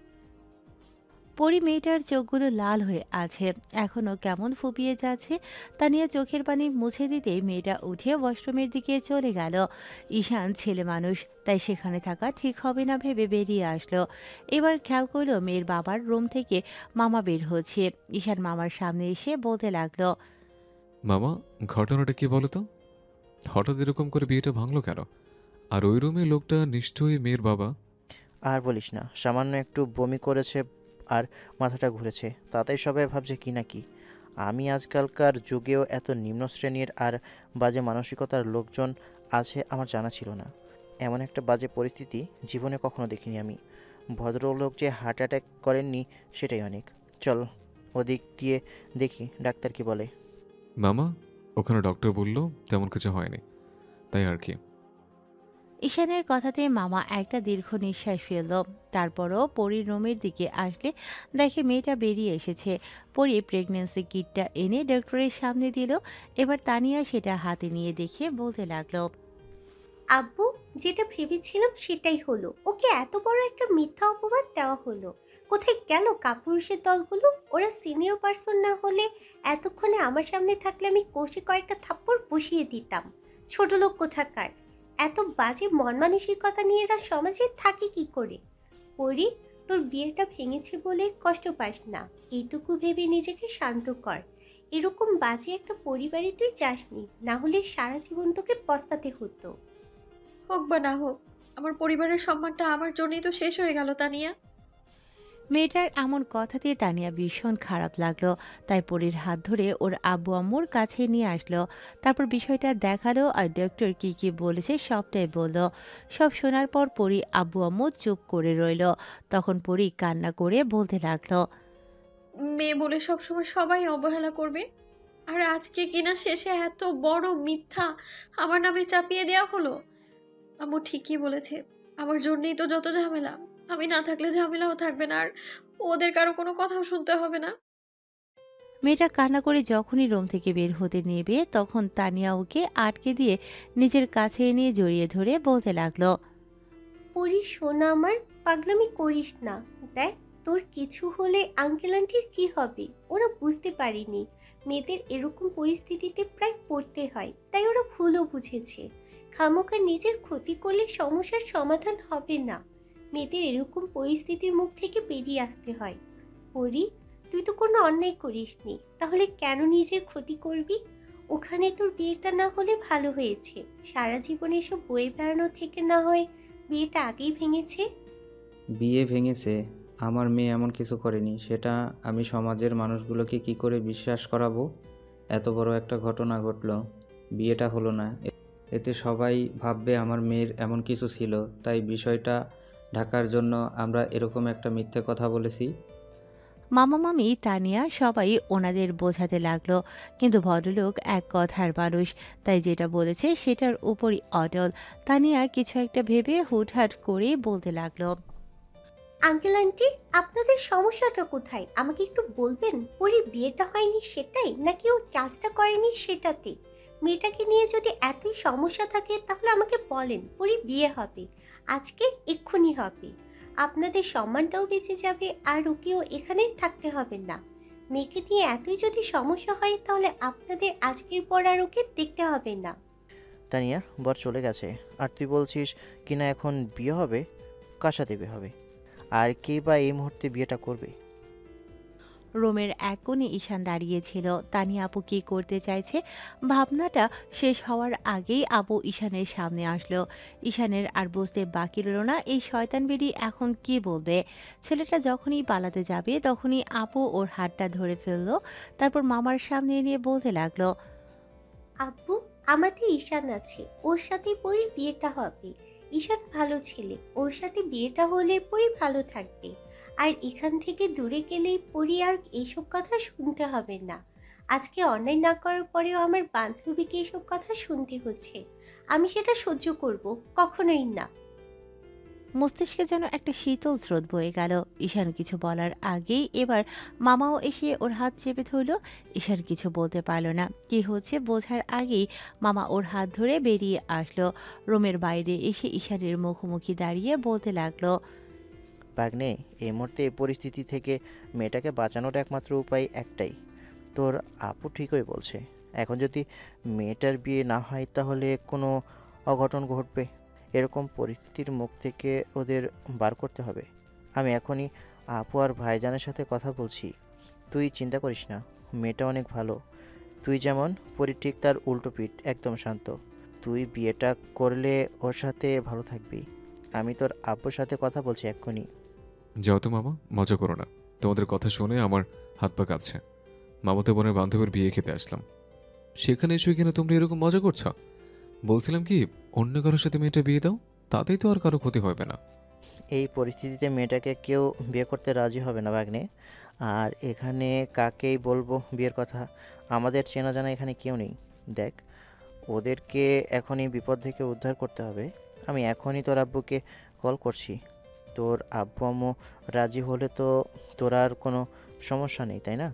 পরি মেয়েটার চোখগুলো লাল হয়ে আছে, এখনো কেমন ফুপিয়ে যাচ্ছে। তানিয়া চোখের পানি মুছে দিতেই মেয়েটা উঠে ওয়াশরুমের দিকে চলে গেল। ঈশান ছেলে মানুষ, তাই সেখানে থাকা ঠিক হবে না ভেবে বেরিয়ে আসলো। এবার খেয়াল করলো মেয়ের বাবার রুম থেকে মামা বের হচ্ছে। ঈশান মামার সামনে এসে বলতে লাগলো, মামা, ঘটনাটা কি বলো তো? হঠাৎ এরকম করে বিয়েটা ভাঙলো কেন? আর ওই রুমে লোকটা নিশ্চয়ই মেয়ের বাবা। আর বলিস না, সামান্য একটু বমি করেছে আর মাথাটা ঘুরেছে, তাতেই সবাই ভাবছে কি না কি। আমি আজকালকার যুগেও এত নিম্ন শ্রেণীর আর বাজে মানসিকতার লোকজন আছে আমার জানা ছিল না। এমন একটা বাজে পরিস্থিতি জীবনে কখনো দেখিনি আমি। ভদ্রলোক যে হার্ট অ্যাটাক করেননি সেটাই অনেক। চল ওদিক দিয়ে দেখি ডাক্তার কি বলে। মামা, ওখানে ডক্টর বলল তেমন কিছু হয়নি, তাই আর কি। ঈশানের কথাতে মামা একটা দীর্ঘ নিঃশ্বাস ফেলল। তারপরও পরীর রুমের দিকে আসলে দেখে মেয়েটা বেরিয়ে এসেছে। পরী প্রেগন্যান্সি কিটটা এনে ডক্টরের সামনে দিল। এবার তানিয়া সেটা হাতে নিয়ে দেখে বলতে লাগলো, আব্বু, যেটা ভেবেছিলাম সেটাই হলো, ওকে এত বড় একটা মিথ্যা অপবাদ দেওয়া হলো। কোথায় গেল কাপুরুষের দলগুলো? ওরা সিনিয়র পার্সন না হলে এতক্ষণে আমার সামনে থাকলে আমি কষে কয়েকটা থাপ্পড় বসিয়ে দিতাম। ছোট লোক কোথাকার, এত বাজে মন মানসিকতা নিয়ে এরা সমাজে থাকে কি করে? পরি, তোর বিয়েটা ভেঙেছে বলে কষ্ট পাস না, এইটুকু ভেবে নিজেকে শান্ত কর। এরকম বাজে একটা পরিবারে তুই যাসনি, না হলে সারা জীবন তোকে পস্তাতে হতো। হোক বা না হোক, আমার পরিবারের সম্মানটা আমার জন্যই তো শেষ হয়ে গেল তানিয়া। মেয়েটার এমন কথাতে তানিয়া ভীষণ খারাপ লাগলো। তাই পরীর হাত ধরে ওর আব্বু আম্মুর কাছে নিয়ে আসলো। তারপর বিষয়টা দেখালো আর ডক্টর কি কি বলেছে সবটাই বলল। সব শোনার পর পরী আব্বু আম্মু চুপ করে রইল। তখন পরী কান্না করে বলতে লাগলো, মেয়ে বলে সবসময় সবাই অবহেলা করবে, আর আজকে কিনা শেষে এত বড় মিথ্যা আমার নামে চাপিয়ে দেওয়া হলো। আম্মু ঠিকই বলেছে, আমার জন্যই তো যত ঝামেলা। আমি না থাকলে ঝামেলাও থাকবে না, আর ওদের কারো কোনো কথাও শুনতে হবে না। মেয়েটা কান্না করে যখনই রুম থেকে বের হতে নেবে তখন তানিয়া ওকে আটকে দিয়ে নিজের কাছে এনে জড়িয়ে ধরে বলতে লাগলো, পরি শোনা আমার, পাগলামি করিস না। দেখ, তোর কিছু হলে আঙ্কেল আন্টির কি হবে? ওরা বুঝতে পারেনি মেয়েদের এরকম পরিস্থিতিতে প্রায় পড়তে হয়, তাই ওরা ভুলও বুঝেছে। খামোখা নিজের ক্ষতি করলে সমস্যার সমাধান হবে না। মেয়েদের এরকম পরিস্থিতির মুখ থেকে বেরিয়ে আসতে হয়। পরি, তুই তো কোনো অন্যায় করিসনি, তাহলে কেন নিজের ক্ষতি করবি? ওখানে তোর বিয়েটা না হলে ভালো হয়েছে, সারা জীবনে এসব বয়ে বেড়ানো থেকে না হয় বিয়েটা আগেই ভেঙেছে। বিয়ে ভেঙেছে, আমার মেয়ে এমন কিছু করেনি, সেটা আমি সমাজের মানুষগুলোকে কি করে বিশ্বাস করাবো? এত বড় একটা ঘটনা ঘটলো, বিয়েটা হলো না, এতে সবাই ভাববে আমার মেয়ের এমন কিছু ছিল, তাই বিষয়টা ঢাকার জন্য আমরা এরকম একটা মিথ্যে কথা বলেছি। মামা মামি তানিয়া সবাই ওনাদের বোঝাতে লাগলো। কিন্তু ভদ্রলোক এক কথার মানুষ, তাই যেটা বলেছে সেটার উপরই অটল। তানিয়া কিছু একটা ভেবে হুটহাট করে বলতে লাগলো, আঙ্কেল আন্টি, আপনাদের সমস্যাটা কোথায় আমাকে একটু বলবেন? পরির বিয়েটা হয়নি সেটাই, নাকি ও কাজটা করেনি সেটাতে? মেয়েটাকে নিয়ে যদি এতই সমস্যা থাকে তাহলে আমাকে বলেন, পরির বিয়ে হবে, আজকে এক্ষুনি হবে। আপনাদের সম্মানটাও বেঁচে যাবে আর ওকেও এখানে থাকতে হবে না। মেয়েকে নিয়ে এতই যদি সমস্যা হয় তাহলে আপনাদের আজকের পর আর ওকে দেখতে হবে না। তানিয়া, বর চলে গেছে আর তুই বলছিস কিনা এখন বিয়ে হবে? কার সাথে বিয়ে হবে? আর কে বা এই মুহূর্তে বিয়েটা করবে? রোমের এক কোণে ঈশান দাঁড়িয়েছিল। তানিয়া আপু কি করতে চাইছে ভাবনাটা শেষ হওয়ার আগেই আপু ঈশানের সামনে আসলো। ঈশানের আর বুঝতে বাকি রইল না এই শয়তান বেরি এখন কি বলবে। ছেলেটা যখনই পালাতে যাবে তখনই আপু ওর হাতটা ধরে ফেললো। তারপর মামার সামনে নিয়ে বলতে লাগলো, আব্বু, আমাদের ঈশান আছে, ওর সাথে পরি বিয়েটা হবে। ঈশান ভালো ছেলে, ওর সাথে বিয়েটা হলে পরি ভালো থাকবে। আর এখান থেকে দূরে গেলেই পরি আর এইসব কথা শুনতে হবে না। আজকে অন্যায় না করার পরেও আমার বান্ধবীকে এসব কথা শুনতে হচ্ছে। আমি সেটা সহ্য করব কখনোই না। মস্তিষ্কে যেন একটা শীতল স্রোত বয়ে গেল। ঈশান কিছু বলার আগেই এবার মামাও এসে ওর হাত চেপে ধরল। ঈশান কিছু বলতে পারল না, কি হচ্ছে বোঝার আগেই মামা ওর হাত ধরে বেরিয়ে আসলো। রুমের বাইরে এসে ঈশানের মুখোমুখি দাঁড়িয়ে বলতে লাগলো, ভাগ্নে, এই মুহূর্তে এই পরিস্থিতি থেকে মেয়েটাকে বাঁচানোর একমাত্র উপায় একটাই। তোর আপু ঠিকই বলছে, এখন যদি মেয়েটার বিয়ে না হয় তাহলে কোনো অঘটন ঘটবে। এরকম পরিস্থিতির মুখ থেকে ওদের বার করতে হবে। আমি এখনই আপু আর ভাইজানের সাথে কথা বলছি। তুই চিন্তা করিস না, মেয়েটা অনেক ভালো। তুই যেমন পরি ঠিক তার উল্টো পিঠ, একদম শান্ত। তুই বিয়েটা করলে ওর সাথে ভালো থাকবি। আমি তোর আব্বুর সাথে কথা বলছি এক্ষুনি। যাও তো মামা, মজা করো না। তোমাদের কথা শুনে আমার হাত পা কাঁপছে। মামাতো বোনের বান্ধবীর বিয়ে খেতে আসলাম, সেখানে এসে কিনা তোমরা এরকম মজা করছো। বলছিলাম কি, অন্য কারোর সাথে মেয়েটা বিয়ে দাও, তাতেই তো আর কারো ক্ষতি হবে না। এই পরিস্থিতিতে মেয়েটাকে কেউ বিয়ে করতে রাজি হবে না ভাগ্নে। আর এখানে কাকেই বলবো বিয়ের কথা? আমাদের চেনা জানা এখানে কেউ নেই। দেখ, ওদেরকে এখনই বিপদ থেকে উদ্ধার করতে হবে। আমি এখনই তোর আব্বুকে কল করছি। তোর আব্বু আম্মু রাজি হলে তো তোর আর কোনো সমস্যা নেই, তাই না?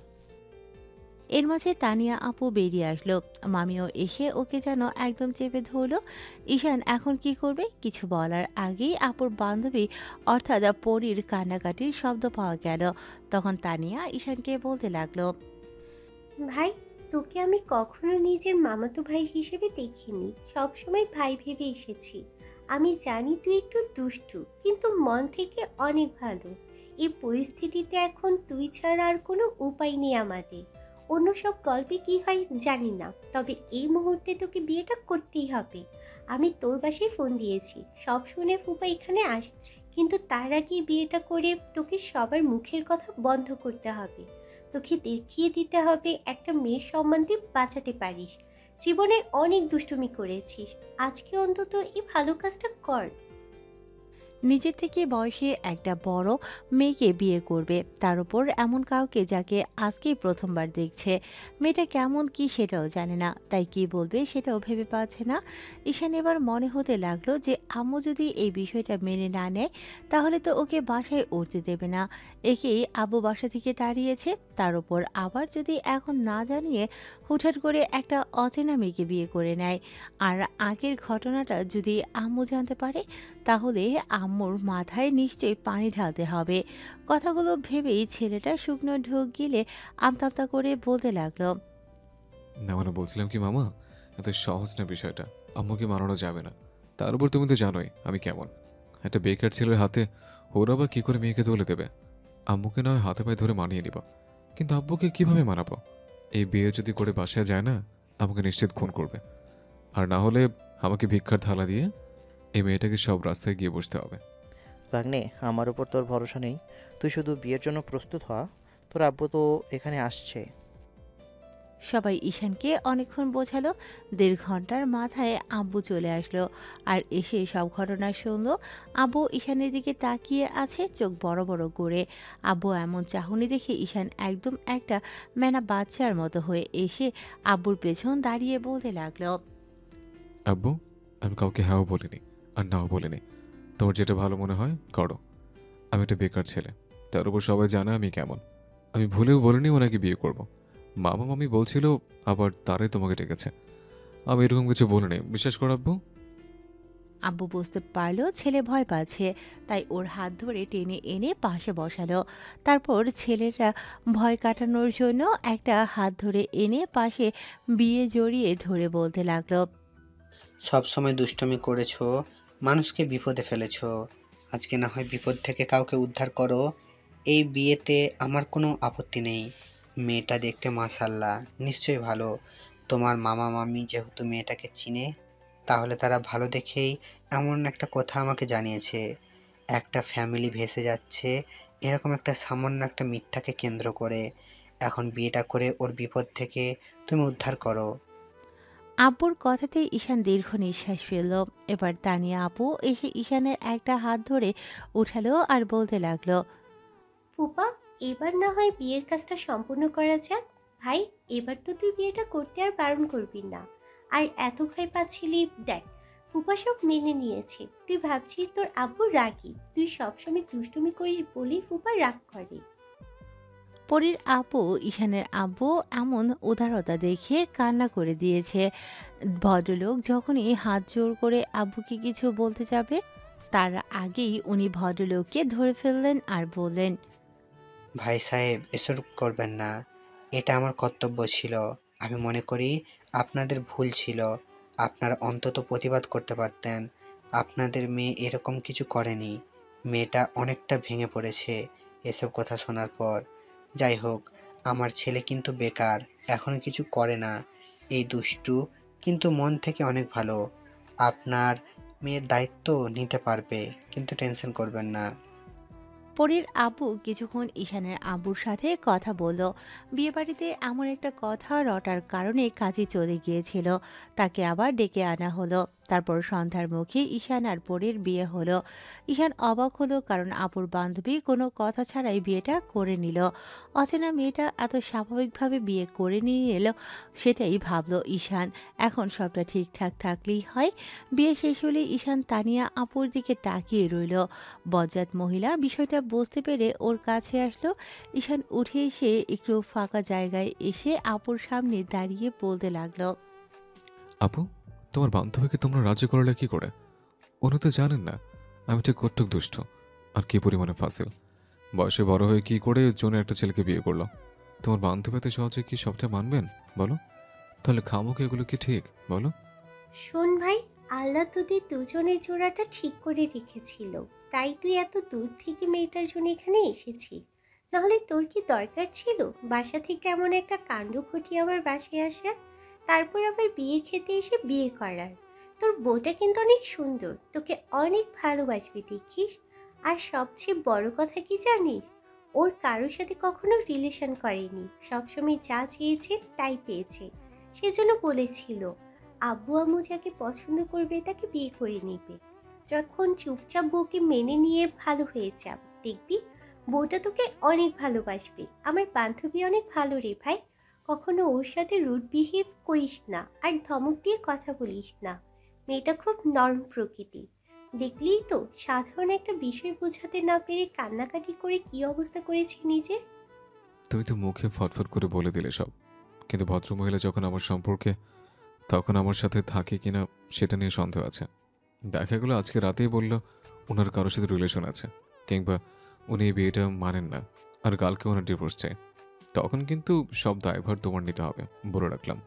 এর মাঝে তানিয়া আপু বেরিয়ে আসলো। মামিও এসে ওকে যেন একদম চেপে ধরলো। ঈশান এখন কি করবে কিছু বলার আগেই আপুর বান্ধবী অর্থাৎ পরীর কান্নাকাটির শব্দ পাওয়া গেল। তখন তানিয়া ঈশানকে বলতে লাগলো, ভাই, তোকে আমি কখনো নিজের মামাতো ভাই হিসেবে দেখিনি, সবসময় ভাই ভেবে এসেছি। আমি জানি তুই একটু দুষ্টু, কিন্তু মন থেকে অনেক ভালো। এই পরিস্থিতিতে এখন তুই ছাড়া আর কোনো উপায় নেই আমাদের। অন্য সব গল্পে কি হয় জানি না, তবে এই মুহূর্তে তোকে বিয়েটা করতেই হবে। আমি তোর বাসায় ফোন দিয়েছি, সব শুনে ফুপা এখানে আসছে, কিন্তু তার আগে বিয়েটা করে তোকে সবার মুখের কথা বন্ধ করতে হবে। তোকে দেখিয়ে দিতে হবে একটা মেয়ের সম্মান তুই বাঁচাতে পারিস। জীবনে অনেক দুষ্টুমি করেছিস, আজকে অন্তত এই ভালো কাজটা কর। নিজের থেকে বয়সে একটা বড় মেয়েকে বিয়ে করবে, তার উপর এমন কাউকে যাকে আজকেই প্রথমবার দেখছে। মেয়েটা কেমন কি সেটাও জানে না, তাই কি বলবে সেটাও ভেবে পাচ্ছে না। ঈশান এবার মনে হতে লাগলো যে আম্মু যদি এই বিষয়টা মেনে না নেয় তাহলে তো ওকে বাসায় উঠতে দেবে না। একেই আব্বু বাসা থেকে তাড়িয়েছে, তার উপর আবার যদি এখন না জানিয়ে হুটহাট করে একটা অচেনা মেয়েকে বিয়ে করে নেয়, আর আগের ঘটনাটা যদি আম্মু জানতে পারে তাহলে আম্মুর মাথায় নিশ্চয়ই পানি ঢালতে হবে। কথাগুলো ভেবেই ছেলেটা শুকনো ঢোক গিলে আমতা আমতা করে বলতে লাগলো, না মানে বলছিলাম কি মামা, এত সহজ না বিষয়টা। আম্মুকে মানানো যাবে না। তার উপর তুমি তো জানোই আমি কেমন। একটা বেকার ছেলের হাতে ওরা বা কি করে মেয়েকে তুলে দেবে। আম্মুকে নয় হাতে পায়ে ধরে মানিয়ে নিব, কিন্তু আব্বুকে কিভাবে মানাবো? এই বিয়ে যদি করে বাসায় যায় না, আমাকে নিশ্চিত খুন করবে। আর না হলে আমাকে ভিক্ষার থালা দিয়ে এই মেয়েটাকে সব রাস্তায় গিয়ে বসতে হবে। ভাগ্নে, আমার উপর তোর ভরসা নেই। তুই শুধু বিয়ের জন্য প্রস্তুত হ, তোর আব্বু তো এখানে আসছে। সবাই ঈশানকে অনেকক্ষণ বোঝালো। 1.5 ঘন্টার মাথায় আব্বু চলে আসলো আর এসে সব ঘটনা শুনলো। আব্বু ঈশানের দিকে তাকিয়ে আছে চোখ বড় বড় করে। আব্বু এমন চাহনি দেখে ঈশান একদম একটা মেনা বাচ্চার মতো হয়ে এসে আব্বুর পেছন দাঁড়িয়ে বলতে লাগলো, আব্বু, আমি কাউকে হ্যাঁও বলিনি আর নাও বলিনি। তোমার যেটা ভালো মনে হয় করো। আমি একটা বেকার ছেলে, তার উপর সবাই জানে আমি কেমন। আমি ভুলেও বলিনি ওনাকে বিয়ে করব। মামা মামি বলছিল আবার তারাই তোমাকে ডেকেছে। আমি এরকম কিছু বলিনি, বিশ্বাস করো আব্বু। আব্বু বুঝতে পারলো ছেলে ভয় পাচ্ছে, তাই ওর হাত ধরে টেনে এনে পাশে বসালো। তারপর ছেলেরা ভয় কাটানোর জন্য একটা হাত ধরে এনে পাশে বিয়ে জড়িয়ে ধরে বলতে লাগলো, সব সময় দুষ্টুমি করেছো, মানুষকে বিপদে ফেলেছো। আজকে না হয় বিপদ থেকে কাউকে উদ্ধার করো। এই বিয়েতে আমার কোনো আপত্তি নেই। মেয়েটা দেখতে মাশাআল্লাহ নিশ্চয়ই ভালো। তোমার মামা মামি যেহেতু মেয়েটাকে চিনে, তাহলে তারা ভালো দেখেই এমন একটা কথা আমাকে জানিয়েছে। একটা ফ্যামিলি ভেসে যাচ্ছে এরকম একটা সামান্য একটা মিথ্যাকে কেন্দ্র করে। এখন বিয়েটা করে ওর বিপদ থেকে তুমি উদ্ধার করো। আব্বুর কথাতে ঈশান দীর্ঘ নিঃশ্বাস ফেলল। এবার তানিয়া আপু এসে ঈশানের একটা হাত ধরে উঠালো আর বলতে লাগলো, ফুপা, এবার না হয় বিয়ের কাজটা সম্পূর্ণ করা যাক। ভাই, এবার তো তুই বিয়েটা করতে আর বারণ করবি না। আর এত ভয় পাচ্ছিলি, দেখ ফুপা সব মেনে নিয়েছে। তুই ভাবছিস তোর আব্বু রাগী, তুই সবসময় দুষ্টুমি করিস বলেই ফুপা রাগ করে। পরীর আপু ঈশানের আব্বু এমন উদারতা দেখে কান্না করে দিয়েছে। ভদ্রলোক যখনই হাত জোর করে আব্বুকে কিছু বলতে যাবে, তার আগেই উনি ভদ্রলোককে ধরে ফেললেন আর বললেন, ভাই সাহেব, এসব করবেন না। এটা আমার কর্তব্য ছিল। আমি মনে করি আপনাদের ভুল ছিল। আপনারা অন্তত প্রতিবাদ করতে পারতেন। আপনাদের মেয়ে এরকম কিছু করেনি। মেয়েটা অনেকটা ভেঙে পড়েছে এসব কথা শোনার পর। যাই হোক, আমার ছেলে কিন্তু বেকার, এখনো কিছু করে না। এই দুষ্টু কিন্তু মন থেকে অনেক ভালো। আপনার মেয়ের দায়িত্ব নিতে পারবে, কিন্তু টেনশন করবেন না। পরীর আব্বু কিছুক্ষণ ঈশানের আব্বুর সাথে কথা বলল। বিয়েবাড়িতে এমন একটা কথা রটার কারণে কাজে চলে গিয়েছিল, তাকে আবার ডেকে আনা হলো। তারপর সন্ধ্যার মুখে ঈশান আর পরীর বিয়ে হলো। ঈশান অবাক হলো, কারণ আপুর বান্ধবী কোনো কথা ছাড়াই বিয়েটা করে নিল। অচেনা মেয়েটা এত স্বাভাবিকভাবে বিয়ে করে নিয়ে এলো, সেটাই ভাবলো ঈশান। এখন সবটা ঠিকঠাক থাকলেই হয়। বিয়ে শেষ হলে ঈশান তানিয়া আপুর দিকে তাকিয়ে রইল। বজ্জাত মহিলা বিষয়টা বুঝতে পেরে ওর কাছে আসলো। ঈশান উঠে এসে একটু ফাঁকা জায়গায় এসে আপুর সামনে দাঁড়িয়ে বলতে লাগলো, আপু, তোমার বান্ধবীকে তোমরা রাজি করলে কি করে? উনি তো জানেন না আমি ঠিক কতটুক দুষ্ট আর কি পরিমাণে ফাসিল। বয়সে বড় হয়ে কি করে জন্য একটা ছেলেকে বিয়ে করলো? তোমার বান্ধবী এত সহজে কি সবটা মানবেন বলো? তাহলে খামোকে এগুলো কি ঠিক বলো? শোন ভাই, আল্লাহ তোদের দুজনের জোড়াটা ঠিক করে রেখেছিল, তাই তুই এত দূর থেকে মেয়েটার জন্য এখানে এসেছিস। নাহলে তোর কি দরকার ছিল বাসা থেকে এমন একটা কাণ্ড ঘটিয়ে আমার বাসায় আসার, তারপর আবার বিয়ে খেতে এসে বিয়ে করার? তোর বউটা কিন্তু অনেক সুন্দর, তোকে অনেক ভালোবাসবে দেখিস। আর সবচেয়ে বড় কথা কি জানিস, ওর কারোর সাথে কখনো রিলেশন করেনি, সবসময় যা চেয়েছে তাই পেয়েছে। সেজন্য বলেছিল আব্বু আম্মু যাকে পছন্দ করবে তাকে বিয়ে করে নিবে। যখন চুপচাপ বউকে মেনে নিয়ে ভালো হয়ে যাব, দেখবি বউটা তোকে অনেক ভালোবাসবে। আমার বান্ধবী অনেক ভালো রে ভাই, কখনো ওর সাথে রুড বিহেভ করিস না আর ধমক দিয়ে কথা বলিস না। মেয়েটা খুব নরম প্রকৃতি, দেখলেই তো সাধারণ একটা বিষয় বোঝাতে না পেরে কান্নাকাটি করে কি অবস্থা করেছে নিজের। তুমি তো মুখে ফটফট করে বলে দিলে সব, কিন্তু ভদ্রমহিলা যখন আমার সম্পর্কে, তখন আমার সাথে থাকে কিনা সেটা নিয়ে সন্দেহ আছে। দেখা গেলো আজকে রাতেই বলল ওনার কারোর সাথে রিলেশন আছে, কিংবা উনি এই বিয়েটা মানেন না আর কালকে ওনার ডিভোর্স চাই, তখন কিন্তু সব দায়ভার তোমার নিতে হবে, বলে রাখলাম।